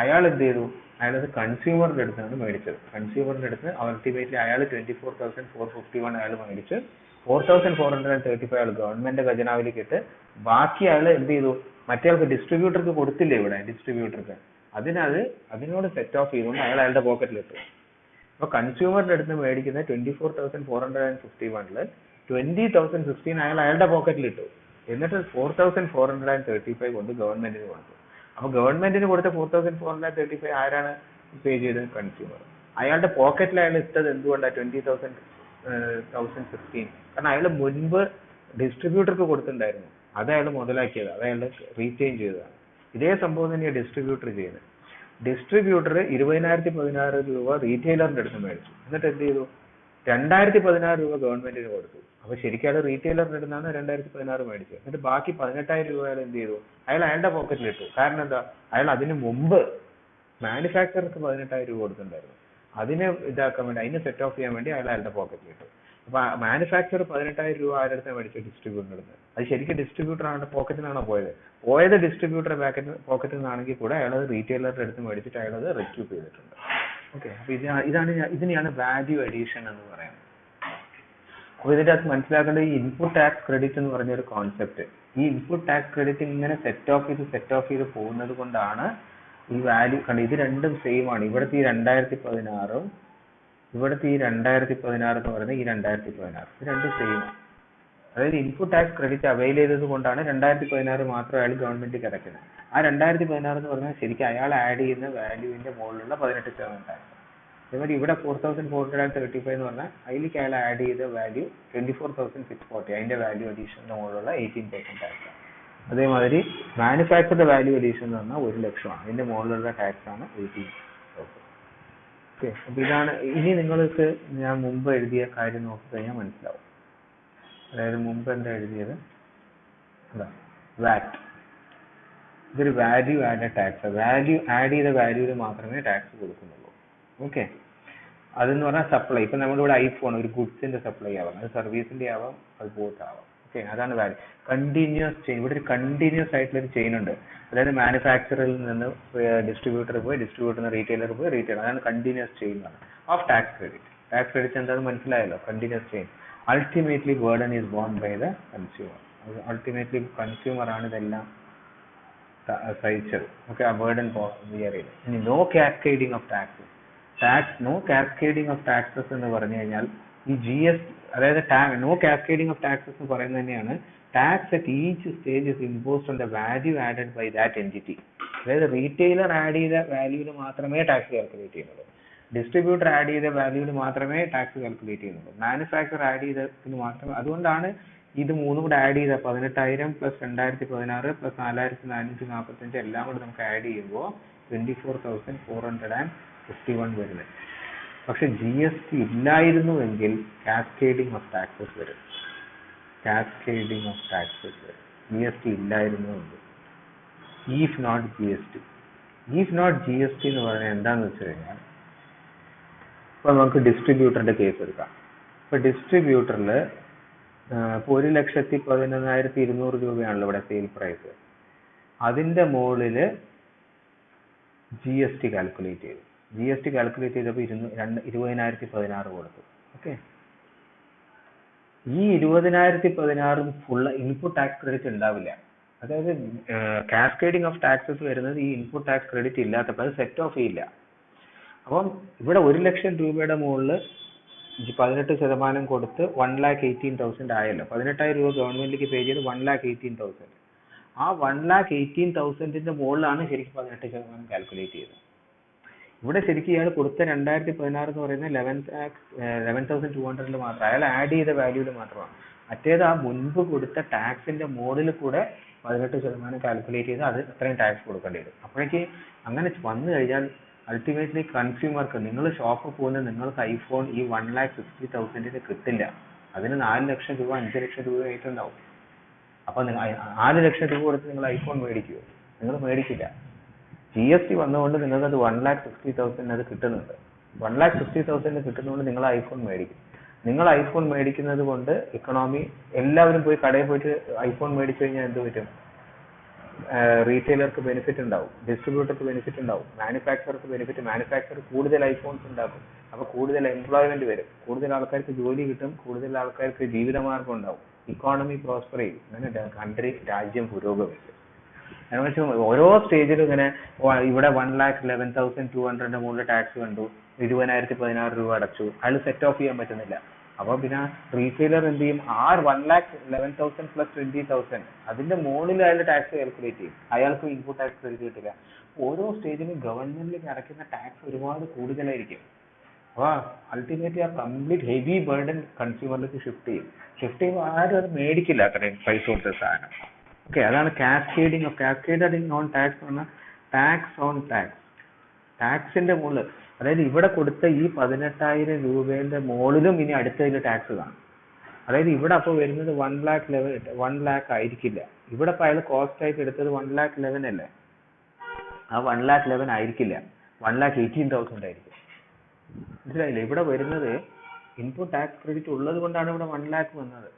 അയാൾ എന്ത് ചെയ്തു? അയാളത് കൺസ്യൂമറിന്റെ അടുത്താണ് മേടിച്ചത്. കൺസ്യൂമറിന്റെ അടുത്ത് അൾട്ടിമേറ്റ്ലി അയാൾ 24,451 അയാൾ മേടിച്ച് 4,435 അയാൾ ഗവൺമെന്റ് ഖജനാവിലേക്ക് ഇട്ട് ബാക്കി അയാൾ എന്ത് ചെയ്തു? മറ്റേ ആൾക്ക് ഡിസ്ട്രിബ്യൂട്ടർക്ക് കൊടുത്തില്ലേ? ഇവിടെ ഡിസ്ട്രിബ്യൂട്ടർക്ക് അതിനോട് സെറ്റ് ഓഫ് ചെയ്തുകൊണ്ട് അയാളുടെ പോക്കറ്റിൽ ഇട്ടു. അപ്പൊ കൺസ്യൂമറിന്റെ അടുത്ത് മേടിക്കുന്ന 24,451-ൽ 20,016 അയാളുടെ പോക്കറ്റിൽ ഇട്ടു. എന്നിട്ട് 4,435 കൊണ്ട് ഗവൺമെന്റിന് കൊടുത്തു. അപ്പൊ ഗവൺമെന്റിന് കൊടുത്ത 4435 ആരാണ് പേ ചെയ്തത്? കൺസ്യൂമർ. അയാളുടെ പോക്കറ്റിൽ അയാൾ ഇട്ടത് എന്തുകൊണ്ടാണ് 20,015? കാരണം അയാൾ മുൻപ് ഡിസ്ട്രിബ്യൂട്ടർക്ക് കൊടുത്തിട്ടുണ്ടായിരുന്നു, അത് അയാൾ മുതലാക്കിയത്, അത് അയാൾ റീറ്റെയിൻ ചെയ്തതാണ്. ഇതേ സംഭവം തന്നെയാണ് ഡിസ്ട്രിബ്യൂട്ടർ ചെയ്യുന്നത്. ഡിസ്ട്രിബ്യൂട്ടർ 20,016 രൂപ റീറ്റെയിലറിന്റെ അടുത്ത് മേടിച്ചു, എന്നിട്ട് എന്ത് ചെയ്തു? 2,016 രൂപ ഗവൺമെന്റിന് കൊടുത്തു. അപ്പൊ ശരിക്കും അയാൾ റീറ്റെയിലറിന്റെ അടുത്താണ് 2,016 മേടിച്ചത്. എന്നിട്ട് ബാക്കി 18,000 രൂപ അയാൾ എന്ത് ചെയ്തു? അയാൾ അയാളുടെ പോക്കറ്റിൽ ഇട്ടു. കാരണം എന്താ? അയാൾ അതിന് മുമ്പ് മാനുഫാക്ചർക്ക് 18,000 രൂപ കൊടുത്തിട്ടുണ്ടായിരുന്നു. അതിനെ ഇതാക്കാൻ വേണ്ടി, അതിനെ സെറ്റ് ഓഫ് ചെയ്യാൻ വേണ്ടി അയാൾ അയാളുടെ പോക്കറ്റിൽ ഇട്ടു. അപ്പൊ മാനുഫാക്ചർ 18,000 രൂപ ആരുടെ മേടിച്ചു? ഡിസ്ട്രിബ്യൂട്ടറിന്റെ അടുത്ത്. അത് ശരിക്കും ഡിസ്ട്രിബ്യൂട്ടർ ആളുടെ പോക്കറ്റിൽ നിന്നാണോ പോയത് ഡിസ്ട്രിബ്യൂട്ടർ പോക്കറ്റിൽ നിന്നാണെങ്കിൽ കൂടെ അയാൾ അത് റീറ്റെയിലറുടെ അടുത്ത് മേടിച്ചിട്ട് അയാൾ അത് റെക്യൂപ്പ് ചെയ്തിട്ടുണ്ട്. ഓക്കെ, അപ്പൊ ഇതിനെയാണ് വാല്യൂ അഡീഷൻ എന്ന് പറയുന്നത്. അപ്പൊ ഇതിന്റെ അകത്ത് മനസ്സിലാക്കേണ്ട ഈ ഇൻപുട്ട് ടാക്സ് ക്രെഡിറ്റ് എന്ന് പറഞ്ഞ ഒരു കോൺസെപ്റ്റ്, ഈ ഇൻപുട്ട് ടാക്സ് ക്രെഡിറ്റ് ഇങ്ങനെ സെറ്റ് ഓഫ് ചെയ്ത് പോകുന്നത് കൊണ്ടാണ് ഈ വാല്യൂ കണ്ട്. ഇത് രണ്ടും സെയിം ആണ്. ഇവിടുത്തെ ഈ 2016 ഇവിടുത്തെ ഈ 2016 എന്ന് പറയുന്നത് ഈ 2016 ഇത് രണ്ടും സെയിം ആണ്. അതായത് ഇൻപുട്ട് ടാക്സ് ക്രെഡിറ്റ് അവൈൽ ചെയ്തത് കൊണ്ടാണ് 2016 മാത്രം അയാൾ ഗവൺമെന്റിലേക്ക് അടയ്ക്കുന്നത്. ആ 2016 എന്ന് പറഞ്ഞാൽ ശരിക്കും അയാൾ ആഡ് ചെയ്യുന്ന വാല്യൂവിന്റെ മുകളിലുള്ള 18% ടാക്സ്. അതേമാതിരി ഇവിടെ 4,435 എന്ന് പറഞ്ഞാൽ അതിലേക്ക് അയാൾ ആഡ് ചെയ്ത വാല്യൂ 24,640, അതിന്റെ വാല്യൂ അഡീഷന്റെ മുകളിലുള്ള 18% ടാക്സ്. അതേമാതിരി മാനുഫാക്ചറുടെ വാല്യൂ അഡീഷൻ എന്ന് പറഞ്ഞാൽ 1,00,000 ആണ്, അതിന്റെ മുകളിലുള്ള ടാക്സ് ആണ് 18,000. ഓക്കെ, അപ്പൊ ഇതാണ്. ഇനി നിങ്ങൾക്ക് ഞാൻ മുമ്പ് എഴുതിയ കാര്യം നോക്കിക്കഴിഞ്ഞാൽ മനസ്സിലാവും. അതായത് മുമ്പ് എന്താ എഴുതിയത്? വാറ്റ്. ഇതൊരു value added tax. Value add ചെയ്ത വാല്യൂവിൽ മാത്രമേ ടാക്സ് കൊടുക്കുന്നുള്ളൂ. ഓക്കെ, അതെന്ന് പറഞ്ഞാൽ സപ്ലൈ. ഇപ്പൊ നമ്മുടെ ഇവിടെ ഐഫോൺ ഒരു ഗുഡ്സിന്റെ സപ്ലൈ ആവാം, അത് സർവീസിന്റെ ആവാം, അത് ബോത്ത് ആവാം. ഓക്കെ, അതാണ് വാല്യൂ. Continuous chain. ഇവിടെ ഒരു കണ്ടിന്യൂസ് ആയിട്ടുള്ള ഒരു ചെയിൻ ഉണ്ട്. അതായത് മാനുഫാക്ചറിൽ നിന്ന് ഡിസ്ട്രിബ്യൂട്ടർ പോയി, ഡിസ്ട്രിബ്യൂട്ടറിൽ നിന്ന് റീറ്റെയിലർ പോയി, റീറ്റെയിലർ. അതാണ് continuous chain of tax credit. Tax credit എന്താണെന്ന് മനസ്സിലായല്ലോ? Continuous chain. Ultimately burden is borne by the consumer. Ultimately consumer ആണ് ഇതെല്ലാം സഹിച്ചത്. ഓക്കെ, ആ ബർഡൻ ബിയർ ചെയ്ത്. ഇനി no cascading of taxes. No cascading of taxes എന്ന് പറഞ്ഞു കഴിഞ്ഞാൽ ഈ GST, അതായത് നോ കാസ്കേഡിംഗ് ഓഫ് ടാക്സസ് എന്ന് പറയുന്നത് തന്നെയാണ് tax at each stage is imposed on the value added by that entity. അതായത് റീറ്റെയിലർ ആഡ് ചെയ്ത വാല്യൂവിൽ മാത്രമേ ടാക്സ് കാൽക്കുലേറ്റ് ചെയ്യുന്നുള്ളൂ, ഡിസ്ട്രിബ്യൂട്ടർ ആഡ് ചെയ്ത വാല്യൂവിൽ മാത്രമേ ടാക്സ് കാൽക്കുലേറ്റ് ചെയ്യുന്നുള്ളൂ, മാനുഫാക്ചർ ആഡ് ചെയ്തതിന് മാത്രമേ. അതുകൊണ്ടാണ് ഇത് മൂന്നും കൂടെ ആഡ് ചെയ്ത 18,000 പ്ലസ് 2016 പ്ലസ് 4,445 എല്ലാം കൂടെ നമുക്ക് ആഡ് ചെയ്യുമ്പോൾ 24,451 വരുന്നത്. പക്ഷെ GST ഇല്ലായിരുന്നുവെങ്കിൽ കാസ്കേഡിംഗ് ഓഫ് ടാക്സസ് വരും. കാസ്കേഡിംഗ് ഓഫ് ടാക്സസ് വരും GST ഇല്ലായിരുന്നുവെങ്കിൽ. ഈഫ് നോട്ട് GST എന്ന് പറഞ്ഞാൽ എന്താന്ന് വെച്ച് കഴിഞ്ഞാൽ, ഇപ്പൊ നമുക്ക് ഡിസ്ട്രിബ്യൂട്ടറിന്റെ കേസ് എടുക്കാം. ഇപ്പൊ ഡിസ്ട്രിബ്യൂട്ടറിൽ ഇപ്പോൾ 1,11,200 രൂപയാണല്ലോ ഇവിടെ സെയിൽ പ്രൈസ്. അതിന്റെ മുകളില് GST കാൽക്കുലേറ്റ് ചെയ്തു. GST കാൽക്കുലേറ്റ് ചെയ്തപ്പോൾ 20,016 കൊടുത്തു. ഓക്കെ, ഈ 20,016 ഫുൾ ഇൻപുട്ട് ടാക്സ് ക്രെഡിറ്റ് ഉണ്ടാവില്ല. അതായത് കാസ്കേഡിംഗ് ഓഫ് ടാക്സസ് വരുന്നത് ഈ ഇൻപുട്ട് ടാക്സ് ക്രെഡിറ്റ് ഇല്ലാത്തപ്പോൾ അത് സെറ്റ് ഓഫ് ചെയ്യില്ല. അപ്പം ഇവിടെ 1,00,000 രൂപയുടെ മുകളിൽ 18% കൊടുത്ത് 1,18,000 ആയല്ലോ. 18,000 രൂപ ഗവൺമെന്റിലേക്ക് പേ ചെയ്ത് 1,18,000. ആ 1,18,000ന്റെ മുകളിലാണ് ശരിക്കും 18% കാൽക്കുലേറ്റ് ചെയ്തത്. ഇവിടെ ശരിക്കും ഇയാൾ കൊടുത്ത 2016 എന്ന് പറയുന്നത് 11,200 മാത്രം, അയാൾ ആഡ് ചെയ്ത വാല്യൂവിൽ മാത്രമാണ്. മറ്റേത് ആ മുൻപ് കൊടുത്ത ടാക്സിന്റെ മുകളിൽ കൂടെ 18% കാൽക്കുലേറ്റ് ചെയ്ത് അത് അത്രയും ടാക്സ് കൊടുക്കേണ്ടി വരും. അപ്പോഴേക്ക് അങ്ങനെ വന്നു കഴിഞ്ഞാൽ അൾട്ടിമേറ്റ്ലി കൺസ്യൂമർക്ക്, നിങ്ങൾ ഷോപ്പിൽ പോകുന്ന നിങ്ങൾക്ക് ഐഫോൺ ഈ 1,60,000 കിട്ടില്ല. അതിന് 4,00,000 രൂപ 5,00,000 രൂപ ആയിട്ടുണ്ടാവും. അപ്പൊ 4,00,000 രൂപ കൊടുത്ത് നിങ്ങൾ ഐഫോൺ മേടിക്കുമോ? നിങ്ങൾ മേടിക്കില്ല. GST വന്നുകൊണ്ട് നിങ്ങൾക്ക് അത് 1,60,000 അത് കിട്ടുന്നുണ്ട്. 1,60,000 കിട്ടുന്നതുകൊണ്ട് നിങ്ങൾ ഐഫോൺ മേടിക്കും. നിങ്ങൾ ഐഫോൺ മേടിക്കുന്നത് കൊണ്ട് എക്കണോമി, എല്ലാവരും പോയി കടയിൽ പോയിട്ട് ഐഫോൺ മേടിച്ചു കഴിഞ്ഞാൽ എന്ത് പറ്റും? റീറ്റെയിലർക്ക് ബെനിഫിറ്റ് ഉണ്ടാവും, ഡിസ്ട്രിബ്യൂട്ടർക്ക് ബെനിഫിറ്റ് ഉണ്ടാവും, മാനുഫാക്ചർക്ക് ബെനിഫിറ്റ്. മാനുഫാക്ചർ കൂടുതൽ ഐഫോൺസ് ഉണ്ടാക്കും, അപ്പൊ കൂടുതൽ എംപ്ലോയ്മെന്റ് വരും, കൂടുതൽ ആൾക്കാർക്ക് ജോലി കിട്ടും, കൂടുതൽ ആൾക്കാർക്ക് ജീവിതമാർഗം ഉണ്ടാവും, ഇക്കോണമി പ്രോസ്പർ ചെയ്യും, അങ്ങനെ രാജ്യം പുരോഗമിക്കും. ഓരോ സ്റ്റേജിലും ഇങ്ങനെ ഇവിടെ 1,11,200 മുകളിൽ ടാക്സ് കണ്ടു, 20,016 രൂപ അടച്ചു, അയാൾ സെറ്റ് ഓഫ് ചെയ്യാൻ പറ്റുന്നില്ല. അപ്പോൾ പിന്നെ റീറ്റെയിലർ എന്ത് ചെയ്യും, ആ 1,11,000 പ്ലസ് 20,000 അതിന്റെ മുകളിൽ അയാൾ ടാക്സ് കാൽക്കുലേറ്റ് ചെയ്യും, അയാൾക്ക് ഇൻപുട്ട് ടാക്സ് ക്രെഡിറ്റ് കിട്ടില്ല. ഓരോ സ്റ്റേജിലും ഗവൺമെന്റിലേക്ക് അടയ്ക്കുന്ന ടാക്സ് ഒരുപാട് കൂടുതലായിരിക്കും. അപ്പോൾ അൾട്ടിമേറ്റ്ലി ആ കംപ്ലീറ്റ് ഹെവി ബർഡൻ കൺസ്യൂമറിലേക്ക് ഷിഫ്റ്റ് ചെയ്യുമ്പോൾ ആരും അത് മേടിക്കില്ല അത്രയും പൈസ കൊടുത്ത സാധനം. ഓക്കെ, അതാണ് കാസ്കേഡിങ് ഓൺ ടാക്സ് എന്ന് പറഞ്ഞാൽ ടാക്സ് ഓൺ ടാക്സ്. ടാക്സിന്റെ മുകളിൽ, അതായത് ഇവിടെ കൊടുത്ത ഈ 18,000 രൂപേന്റെ മുകളിലും ഇനി അടുത്തതിൽ ടാക്സ് കാണും. അതായത് ഇവിടെ അപ്പോൾ വരുന്നത് 1 lakh ആയിരിക്കില്ല. ഇവിടെ ഇപ്പോൾ അയാൾ കോസ്റ്റ് ആയിട്ട് എടുത്തത് 1,11,000 അല്ലേ, ആ 1,11,000 ആയിരിക്കില്ല, 1,18,000 ആയിരിക്കും. മനസ്സിലായില്ലേ? ഇവിടെ വരുന്നത് ഇൻപുട്ട് ടാക്സ് ക്രെഡിറ്റ് ഉള്ളത് കൊണ്ടാണ് ഇവിടെ 1 lakh വന്നത്.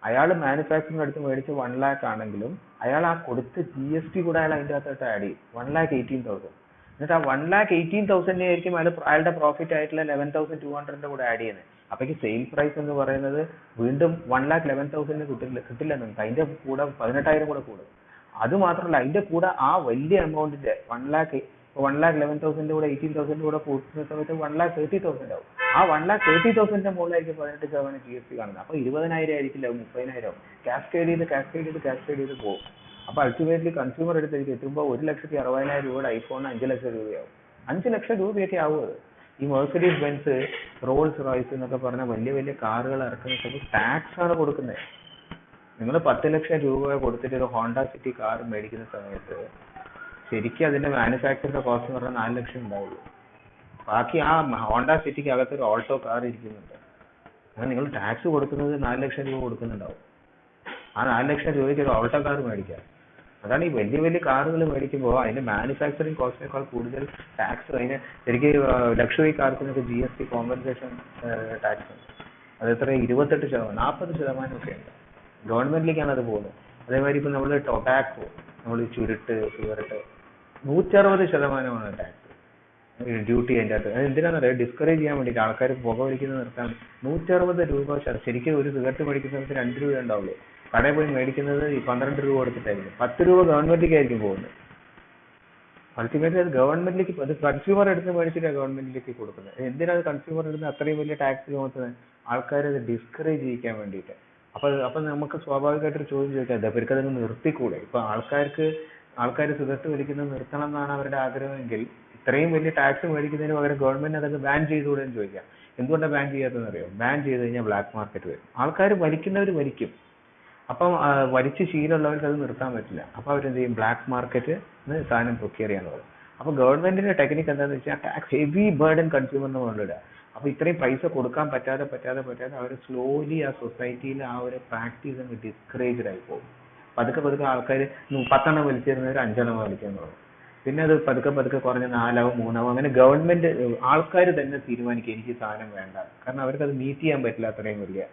അയാൾ മാനുഫാക്ചറിംഗ് അടുത്ത് മേടിച്ച് 1 lakh ആണെങ്കിലും അയാൾ ആ കൊടുത്ത GST കൂടെ അയാൾ അതിൻ്റെ അകത്തോട്ട് ആഡ് ചെയ്യും, 1,18,000. എന്നിട്ട് ആ 1,18,000 ആയിരിക്കും അയാളുടെ പ്രോഫിറ്റ് ആയിട്ടുള്ള 11,200 കൂടെ ആഡ് ചെയ്യുന്നത്. അപ്പോഴേക്ക് സെയിൽ പ്രൈസ് എന്ന് പറയുന്നത് വീണ്ടും 1,11,000 കിട്ടില്ല നിങ്ങൾക്ക്, അതിന്റെ കൂടെ 18,000 കൂടെ കൂടും. അത് മാത്രമല്ല, അതിന്റെ കൂടെ ആ വലിയ എമൗണ്ടിന്റെ 1,11,000 കൂടെ 18,000 കൂടെ കൂട്ടുന്ന സമയത്ത് 1,30,000 ആവും. ആ 1,30,000 മുകളിലായിരിക്കും 18% GST കാണുന്നത്. അപ്പൊ 20,000 ആയിരിക്കില്ല, 30,000 ആവും. കാസ്കേഡ് ചെയ്ത് പോകും. അപ്പൊ അൾട്ടിമേറ്റ്ലി കൺസ്യൂമർ അടുത്തേക്ക് എത്തുമ്പോൾ 1,60,000 രൂപയുടെ ഐഫോൺ 5 ലക്ഷം രൂപയാവും. 5 ലക്ഷം രൂപയൊക്കെ ആവും അത്. ഈ മെഴ്സഡീസ് ബെൻസ്, റോൾസ് റോയ്സ് എന്നൊക്കെ പറഞ്ഞ വലിയ വലിയ കാറുകൾ ഇറക്കുന്ന സമയത്ത് ടാക്സ് ആണ് കൊടുക്കുന്നത്. നിങ്ങൾ 10 ലക്ഷം രൂപ കൊടുത്തിട്ട് ഒരു ഹോണ്ട സിറ്റി കാർ മേടിക്കുന്ന സമയത്ത് ശരിക്കും അതിന്റെ മാനുഫാക്ചറിന്റെ കോസ്റ്റ് എന്ന് പറഞ്ഞാൽ 4 ലക്ഷം ഉണ്ടാവുള്ളൂ. ബാക്കി ആ ഹോണ്ട സിറ്റിക്ക് അകത്ത് ഒരു ഓൾട്ടോ കാർ ഇരിക്കുന്നുണ്ട്, അങ്ങനെ നിങ്ങൾ ടാക്സ് കൊടുക്കുന്നത് 4 ലക്ഷം രൂപ കൊടുക്കുന്നുണ്ടാവും. ആ 4 ലക്ഷം രൂപയ്ക്ക് ഒരു ഓൾട്ടോ കാർ മേടിക്കാം. അതാണ് ഈ വലിയ വലിയ കാറുകൾ മേടിക്കുമ്പോൾ അതിന്റെ മാനുഫാക്ചറിങ് കോസ്റ്റിനേക്കാൾ കൂടുതൽ ടാക്സ്. അതിന് ശരിക്കും ലക്ഷറി കാർസിനൊക്കെ GST കോമ്പൻസേഷൻ ടാക്സ് ഉണ്ട്. അത് എത്ര 28%, 40% ഒക്കെ ഉണ്ട്. ഗവൺമെന്റിലേക്കാണ് അത് പോകുന്നത്. അതേമാതിരി ഇപ്പൊ നമ്മൾ ടൊബാക്കോ, നമ്മൾ ചുരുട്ട്, സിഗരറ്റ് 160% ടാക്സ് ഡ്യൂട്ടി അതിൻ്റെ അകത്ത്. അത് എന്തിനാണെന്നറിയാം, ഡിസ്കറേജ് ചെയ്യാൻ വേണ്ടിയിട്ട്, ആൾക്കാർ പുക വലിക്കുന്നത് നിർത്താൻ. 160 രൂപ. ശരിക്കും ഒരു സിഗരറ്റ് മേടിക്കുന്ന സമയത്ത് 2 രൂപ ഉണ്ടാവുള്ളൂ. കടയിൽ പോയി മേടിക്കുന്നത് 12 രൂപ കൊടുത്തിട്ടായിരിക്കും. 10 രൂപ ഗവൺമെന്റിലേക്കായിരിക്കും പോകുന്നത്. അൾട്ടിമേറ്റ്ലി അത് ഗവൺമെന്റിലേക്ക്, അത് കൺസ്യൂമർ എടുത്ത് മേടിച്ചിട്ടാണ് ഗവൺമെന്റിലേക്ക് കൊടുക്കുന്നത്. എന്തിനാണ് കൺസ്യൂമർ എടുത്ത് അത്രയും വലിയ ടാക്സ് ചുമത്തുന്നത്? ആൾക്കാരെ അത് ഡിസ്കറേജ് ചെയ്യിക്കാൻ വേണ്ടിയിട്ട്. അപ്പൊ നമുക്ക് സ്വാഭാവികമായിട്ടൊരു ചോദ്യം ചോദിക്കാം, ഇവർക്ക് അതൊന്ന് നിർത്തിക്കൂടെ? ഇപ്പൊ ആൾക്കാർ സിഗരറ്റ് വലിക്കുന്നത് നിർത്തണം എന്നാണ് അവരുടെ ആഗ്രഹമെങ്കിൽ ഇത്രയും വലിയ ടാക്സ് മേടിക്കുന്നതിന് പകരം ഗവൺമെന്റ് അതൊക്കെ ബാൻ ചെയ്തുകൂടെ എന്ന് ചോദിക്കാം. എന്തുകൊണ്ടാണ് ബാൻ ചെയ്യാത്തതെന്ന് അറിയോ? ബാൻ ചെയ്ത് കഴിഞ്ഞാൽ ബ്ലാക്ക് മാർക്കറ്റ് വരും. ആൾക്കാർ വലിക്കുന്നവർ വലിക്കും. അപ്പം വലിച്ച് ശീലമുള്ളവർക്ക് അത് നിർത്താൻ പറ്റില്ല. അപ്പൊ അവരെന്ത് ചെയ്യും? ബ്ലാക്ക് മാർക്കറ്റ് സാധനം പ്രൊക്യൂർ ചെയ്യാന്ന് പറയും. അപ്പൊ ഗവൺമെന്റിന്റെ ടെക്നിക്ക് എന്താണെന്ന് വെച്ചാൽ ടാക്സ് ഹെവി ബർഡൻ കൺസ്യൂമറിന് കൊണ്ടിടുക. അപ്പൊ ഇത്രയും പൈസ കൊടുക്കാൻ പറ്റാതെ അവർ സ്ലോലി ആ സൊസൈറ്റിയിൽ ആ ഒരു പ്രാക്ടീസ് അങ്ങ് ഡിസ്കറേജ്ഡ് ആയി പോകും. പതുക്കെ ആൾക്കാർ 10 വലിച്ചിരുന്നവർ 5 വലിക്കാൻ തുടങ്ങും. പിന്നെ അത് പതുക്കെ കുറഞ്ഞ് 4 3 അങ്ങനെ ഗവൺമെന്റ് ആൾക്കാർ തന്നെ തീരുമാനിക്കും എനിക്ക് സാധനം വേണ്ട. കാരണം അവർക്ക് അത് മീറ്റ് ചെയ്യാൻ പറ്റില്ല. അത്രയും വലിയ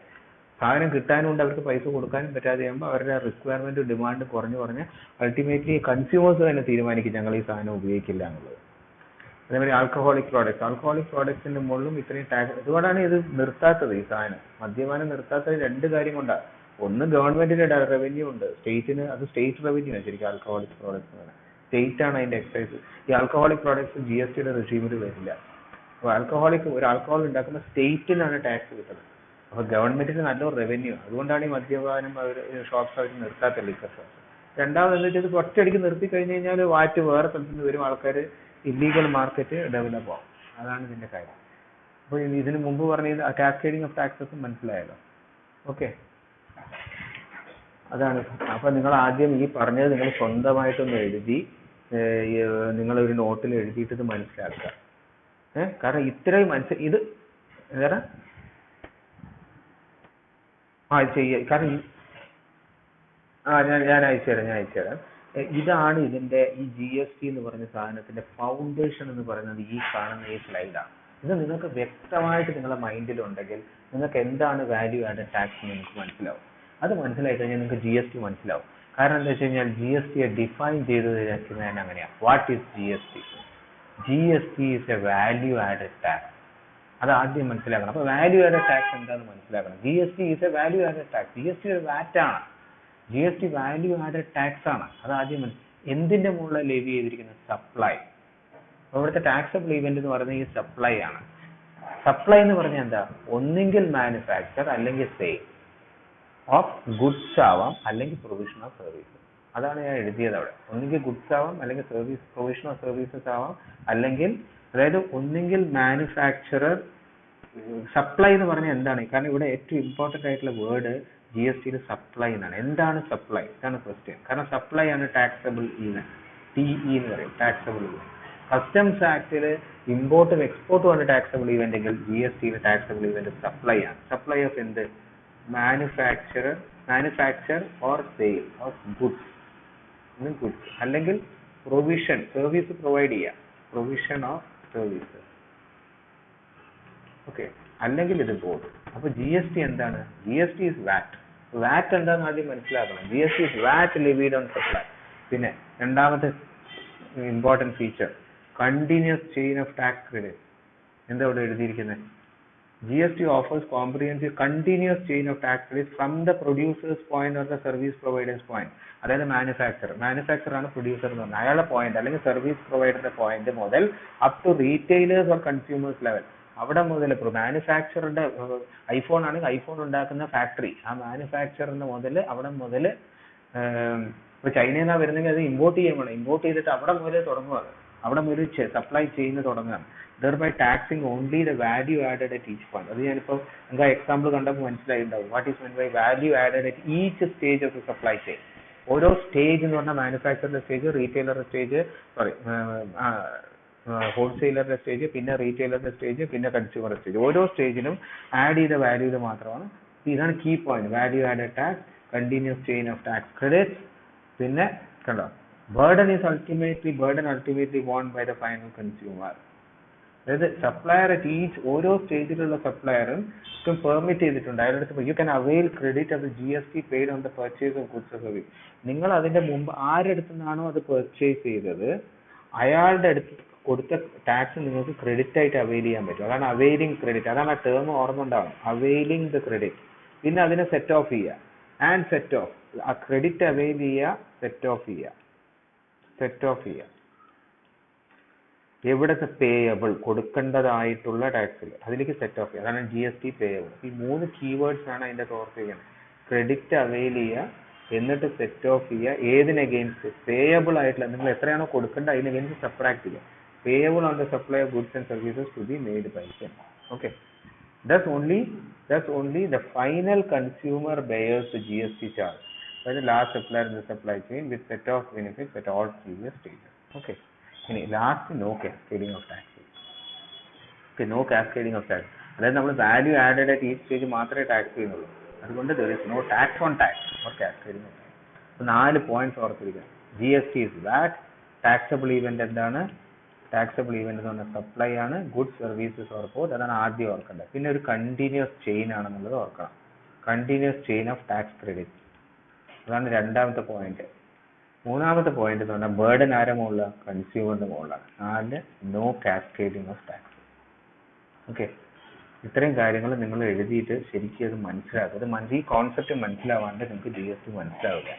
സാധനം കിട്ടാനും ഉണ്ട്, അവർക്ക് പൈസ കൊടുക്കാനും പറ്റാതെ ആകുമ്പോൾ അവരുടെ റിക്വയർമെന്റ് ഡിമാൻഡ് കുറഞ്ഞ് അൾട്ടിമേറ്റ്ലി കൺസ്യൂമേഴ്സ് തന്നെ തീരുമാനിക്കും ഞങ്ങൾ ഈ സാധനം ഉപയോഗിക്കില്ല എന്നുള്ളത്. അതേമാതിരി ആൽക്കഹോളിക് പ്രോഡക്ട്സിന്റെ മുകളിലും ഇത്രയും ടാക്സ്. അതുകൊണ്ടാണ് ഇത് നിർത്താത്തത്. ഈ സാധനം മദ്യപാനം നിർത്താത്തത് 2 കാര്യം കൊണ്ടാണ്. ഒന്ന്, ഗവൺമെന്റിന്റെ റവന്യൂ ഉണ്ട്, സ്റ്റേറ്റിന് അത് സ്റ്റേറ്റ് റവന്യൂ ആണ് ശരിക്കും ആൽക്കഹോളിക് പ്രോഡക്ട്സ്. സ്റ്റേറ്റ് ആണ് അതിന്റെ എക്സൈസ്. ഈ ആൽക്കഹോളിക് പ്രോഡക്ട്സ് GSTയുടെ റെജീമിൽ വരില്ല. അപ്പോൾ ഒരു ആൽക്കഹോൾ ഉണ്ടാക്കുന്ന സ്റ്റേറ്റിനാണ് ടാക്സ് കിട്ടുന്നത്. അപ്പൊ ഗവൺമെന്റിന് നല്ലൊരു റവന്യൂ. അതുകൊണ്ടാണ് ഈ മദ്യപാനം ഷോപ്സ് അവർ നിർത്താത്ത, ലിക്കർ ഷോപ്സ്. രണ്ടാമത് എന്താ വെച്ചാൽ ഒറ്റയടിക്ക് നിർത്തി കഴിഞ്ഞ് കഴിഞ്ഞാൽ വാറ്റ് വേറെ സ്ഥലത്ത് നിന്ന് വരും, ആൾക്കാർ ഇല്ലീഗൽ മാർക്കറ്റ് ഡെവലപ്പ് ആവും. അതാണ് ഇതിന്റെ കാര്യം. അപ്പോൾ ഇതിന് മുമ്പ് പറഞ്ഞ കാസ്കേഡിങ് ഓഫ് ടാക്സസ് മനസ്സിലായല്ലോ. ഓക്കെ, അതാണ്. അപ്പൊ നിങ്ങൾ ആദ്യം ഈ പറഞ്ഞത് നിങ്ങൾ സ്വന്തമായിട്ടൊന്ന് എഴുതി നിങ്ങളൊരു നോട്ടിൽ എഴുതിയിട്ട് ഇത് മനസ്സിലാക്കുക. കാരണം ഇത്രയും ഇത് എന്താ ചെയ്യുക. കാരണം ഞാൻ അയച്ചുതരാം. ഇതാണ് ഇതിന്റെ ഈ GST എന്ന് പറഞ്ഞ സാധനത്തിന്റെ ഫൗണ്ടേഷൻ എന്ന് പറയുന്നത്. ഈ കാണുന്ന ഈ സ്ലൈഡാണ്. ഇത് നിങ്ങൾക്ക് വ്യക്തമായിട്ട് നിങ്ങളുടെ മൈൻഡിലുണ്ടെങ്കിൽ നിങ്ങൾക്ക് എന്താണ് വാല്യൂ ആഡഡ് ടാക്സ് എന്ന് നിങ്ങൾക്ക് മനസ്സിലാവും. അത് മനസ്സിലായി കഴിഞ്ഞാൽ നിങ്ങൾക്ക് GST മനസ്സിലാവും. കാരണം എന്താ വെച്ച് കഴിഞ്ഞാൽ GSTയെ ഡിഫൈൻ ചെയ്ത് വെക്കുന്നത് അങ്ങനെയാണ്. What is GST? GST is A value added tax. അത് ആദ്യം മനസ്സിലാക്കണം. അപ്പൊ വാല്യൂ ആഡഡ് ടാക്സ് എന്താണെന്ന് മനസ്സിലാക്കണം. GST is A value added tax. GST ഒരു വാറ്റ് ആണ്. GST വാല്യൂ ആഡഡ് ടാക്സ് ആണ്. അത് ആദ്യം എന്തിന്റെ മുകളിൽ ലെവി ചെയ്തിരിക്കുന്നത്? സപ്ലൈ. അപ്പൊ ഇവിടുത്തെ ടാക്സബിൾ ഇവന്റ് എന്ന് പറയുന്നത് ഈ സപ്ലൈ ആണ്. സപ്ലൈ എന്ന് പറഞ്ഞാൽ എന്താ? ഒന്നെങ്കിൽ മാനുഫാക്ചർ അല്ലെങ്കിൽ സെയിൽ ഓഫ് ഗുഡ്സ് ആവാം, അല്ലെങ്കിൽ പ്രൊവിഷൻ ഓഫ് സർവീസ്. അതാണ് ഞാൻ എഴുതിയത് അവിടെ. ഒന്നുകിൽ ഗുഡ്സ് ആവാം, അല്ലെങ്കിൽ സർവീസ് പ്രൊവിഷൻ ഓഫ് സർവീസസ് ആവാം, അല്ലെങ്കിൽ അതായത് ഒന്നെങ്കിൽ മാനുഫാക്ചറർ. സപ്ലൈ എന്ന് പറഞ്ഞാൽ എന്താണ്? കാരണം ഇവിടെ ഏറ്റവും ഇമ്പോർട്ടന്റ് ആയിട്ടുള്ള വേർഡ് GST സപ്ലൈ എന്നാണ്. എന്താണ് സപ്ലൈ? ഇതാണ് ക്വസ്റ്റ്യൻ. കാരണം സപ്ലൈ ആണ് ടാക്സബിൾ ഈവന്റ്, TE എന്ന് പറയും, ടാക്സബിൾ ഈവന്റ്. കസ്റ്റംസ് ആക്ടില് ഇമ്പോർട്ടും എക്സ്പോർട്ടും ആണ് ടാക്സബിൾ ഈവന്റ് എങ്കിൽ GST ടാക്സബിൾ ഈവന്റ് സപ്ലൈ ആണ്. സപ്ലൈ ഓഫ് എന്ത്? Manufacture or sale of goods, അല്ലെങ്കിൽ പ്രൊവിഷൻ, സർവീസ് പ്രൊവൈഡ് ചെയ്യാം, പ്രൊവിഷൻ ഓഫ് സർവീസ്. ഓക്കെ, അല്ലെങ്കിൽ ഇത് ബോർഡ്. അപ്പൊ GST എന്താണ്? GST is VAT. VAT എന്താണെന്ന് ആദ്യം മനസ്സിലാക്കണം. GST is VAT levied on supply. പിന്നെ രണ്ടാമത്തെ important feature continuous chain of tax credit. എന്താ ഇവിടെ എഴുതിയിരിക്കുന്നത്? GST offers comprehensive continuous chain of tax credits from the producer's point or the service provider's point. അതായത് manufacture ആണ് producer എന്ന് പറഞ്ഞാൽ അയാളുടെ പോയിന്റ്, അല്ലെങ്കിൽ സർവീസ് പ്രൊവൈഡറുടെ പോയിന്റ് മുതൽ up to retailers or consumers level. അവിടെ മുതൽ ഇപ്പോൾ മാനുഫാക്ചറിന്റെ ഐഫോൺ ആണെങ്കിൽ ഐഫോൺ ഉണ്ടാക്കുന്ന ഫാക്ടറി, ആ മാനുഫാക്ചറിന്റെ മുതൽ അവിടെ മുതൽ ഇപ്പൊ ചൈനയിൽ നിന്നാണ് വരുന്നെങ്കിൽ അത് ഇമ്പോർട്ട് ചെയ്യാൻ വേണം. ഇമ്പോർട്ട് ചെയ്തിട്ട് അവിടെ മുതൽ തുടങ്ങുകയാണ്, അവിടെ മുതൽ സപ്ലൈ ചെയ്യുന്ന തുടങ്ങുകയാണ്. thereby taxing only the value added at each point. അത് ഞാനിപ്പോൾ നിങ്ങൾക്ക് എക്സാമ്പിൾ കണ്ടപ്പോൾ മനസ്സിലായിട്ടുണ്ടാവും. What is mean by value added at each stage of the supply chain. ഓരോ സ്റ്റേജ് എന്ന് പറഞ്ഞാൽ മാനുഫാക്ചറിന്റെ സ്റ്റേജ്, റീറ്റെയിലറുടെ സ്റ്റേജ്, ഹോൾസെയിലറുടെ സ്റ്റേജ്, പിന്നെ റീറ്റെയിലറുടെ സ്റ്റേജ്, പിന്നെ കൺസ്യൂമർ സ്റ്റേജ്. ഓരോ സ്റ്റേജിനും ആഡ് ചെയ്ത വാല്യൂല് മാത്രമാണ്. ഇതാണ് key point. Value added tax, continuous chain of tax credits. പിന്നെ കണ്ടോ, burden ultimately borne by the final consumer. അതായത് സപ്ലയർ അറ്റ് ഈച്ച്, ഓരോ സ്റ്റേജിലുള്ള സപ്ലയറും പെർമിറ്റ് ചെയ്തിട്ടുണ്ട്. അതിനടുത്ത് you can avail credit of the GST paid on the purchase of goods or service. നിങ്ങൾ അതിന്റെ മുമ്പ് ആരടുത്ത് നിന്നാണോ അത് പർച്ചേസ് ചെയ്തത് അയാളുടെ അടുത്ത് കൊടുത്ത ടാക്സ് നിങ്ങൾക്ക് ക്രെഡിറ്റ് ആയിട്ട് അവെയിൽ ചെയ്യാൻ പറ്റും. അതാണ് അവെയിലിംഗ് ക്രെഡിറ്റ്. അതാണ് ആ ടേം ഓർമ്മ ഉണ്ടാവും, അവെയിലിംഗ് ദ ക്രെഡിറ്റ്. പിന്നെ അതിനെ സെറ്റ് ഓഫ് ചെയ്യുക, ആൻഡ് സെറ്റ് ഓഫ്, ആ ക്രെഡിറ്റ് അവെയിൽ ചെയ്യുക, സെറ്റ് ഓഫ് ചെയ്യുക. എവിടത്തെ പേയബിൾ, കൊടുക്കേണ്ടതായിട്ടുള്ള ടാക്സിൽ അതിലേക്ക് സെറ്റ് ഓഫ് ചെയ്യുക. അതാണ് GST പേയബിൾ. ഈ 3 കീവേഡ്സ് ആണ് അതിന്റെ ഓർത്തിരിക്കുന്നത്. ക്രെഡിറ്റ് അവെയിൽ ചെയ്യുക, എന്നിട്ട് സെറ്റ് ഓഫ് ചെയ്യുക. ഏതിന് അഗെയിൻസ്റ്റ്? പേയബിൾ ആയിട്ടുള്ള, നിങ്ങൾ എത്രയാണോ കൊടുക്കേണ്ടത് അതിന് അഗെയിൻസ്റ്റ് സബ്ട്രാക്ട് ചെയ്യുക. Payable on the supply of goods and services to be made by him. Okay, thus only the final consumer bears the GST charge by the last supplier in the supply chain with set off benefits at all previous stages. Okay. ഇനി last no cascading of tax. No cascading of tax, അതായത് നമ്മൾ value added at ഈ stage മാത്രമേ tax ചെയ്യുന്നുള്ളൂ. അതുകൊണ്ട് there is no tax on tax or cascading of tax. അപ്പോൾ 4 points ഓർത്തിരിക്കുക. GST is VAT. Taxable event എന്താണ്? ടാക്സബിൾ ഈവന്റ് എന്ന് പറഞ്ഞാൽ സപ്ലൈ ആണ്, ഗുഡ്സ് സർവീസസ് ഓർ ബോത്ത്. അതാണ് ആദ്യം ഓർക്കേണ്ടത്. പിന്നെ ഒരു കണ്ടിന്യൂസ് ചെയിൻ ആണെന്നുള്ളത് ഓർക്കണം. Continuous chain of tax credit, അതാണ് രണ്ടാമത്തെ പോയിന്റ്. മൂന്നാമത്തെ പോയിന്റ് എന്ന് പറഞ്ഞാൽ ബർഡൻ ആരുടെ മുകളിലാണ്? കൺസ്യൂമറിന്റെ മുകളിലാണ്. 4, no cascading of tax. Okay, ഇത്രയും കാര്യങ്ങൾ നിങ്ങൾ എഴുതിയിട്ട് ശരിക്കും അത് മനസ്സിലാക്കുക. ഈ കോൺസെപ്റ്റ് മനസ്സിലാവാണ്ട് നിങ്ങൾക്ക് GST മനസ്സിലാവില്ല.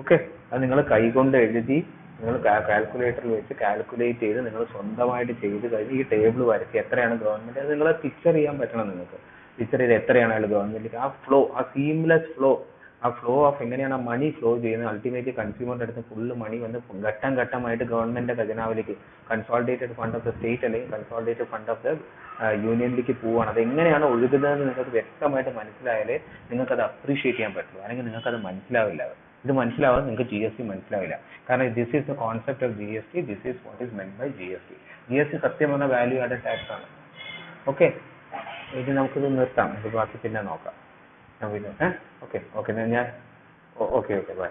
ഓക്കെ, അത് നിങ്ങൾ കൈകൊണ്ട് എഴുതി, നിങ്ങൾ കാൽക്കുലേറ്ററിൽ വെച്ച് കാൽക്കുലേറ്റ് ചെയ്ത് നിങ്ങൾ സ്വന്തമായിട്ട് ചെയ്ത് കഴിഞ്ഞ് ഈ ടേബിൾ വരച്ച് എത്രയാണ് ഗവൺമെന്റ്, അത് നിങ്ങളെ പിക്ചർ ചെയ്യാൻ പറ്റണം. നിങ്ങൾക്ക് പിക്ചർ ചെയ്ത് എത്രയാണ് അയാൾ ഗവൺമെന്റ്, ആ ഫ്ലോ, ആ സീംലെസ് ഫ്ലോ, ആ ഫ്ലോ ഓഫ് എങ്ങനെയാണ് ആ മണി ഫ്ലോ ചെയ്യുന്നത്. അൾട്ടിമേറ്റ്ലി കൺസ്യൂമറിന്റെ അടുത്ത് ഫുള്ള് മണി വന്ന് ഘട്ടം ഘട്ടമായിട്ട് ഗവൺമെന്റിന്റെ ഖജനാവിലേക്ക്, consolidated fund of the state അല്ലെങ്കിൽ കൺസോളിഡേറ്റഡ് ഫണ്ട് ഓഫ് ദ യൂണിയനിലേക്ക് പോവുകയാണ്. അത് എങ്ങനെയാണ് ഒഴുകുന്നതെന്ന് നിങ്ങൾക്ക് വ്യക്തമായിട്ട് മനസ്സിലായാലേ നിങ്ങൾക്ക് അത് അപ്രീഷിയേറ്റ് ചെയ്യാൻ പറ്റുള്ളൂ. അല്ലെങ്കിൽ നിങ്ങൾക്ക് അത് മനസ്സിലാവില്ല. ഇത് മനസ്സിലാവാതെ നിങ്ങൾക്ക് GST മനസ്സിലാവില്ല. കാരണം this is the concept of GST, this is what is meant by GST. GST സത്യം പറഞ്ഞ വാല്യൂ ആഡഡ് ടാക്സ് ആണ്. ഓക്കെ, ഇത് നമുക്കിത് നിർത്താം, ഇത് ബാക്കി പിന്നെ നോക്കാം. ഓക്കെ ഞാൻ ഓക്കെ ബൈ.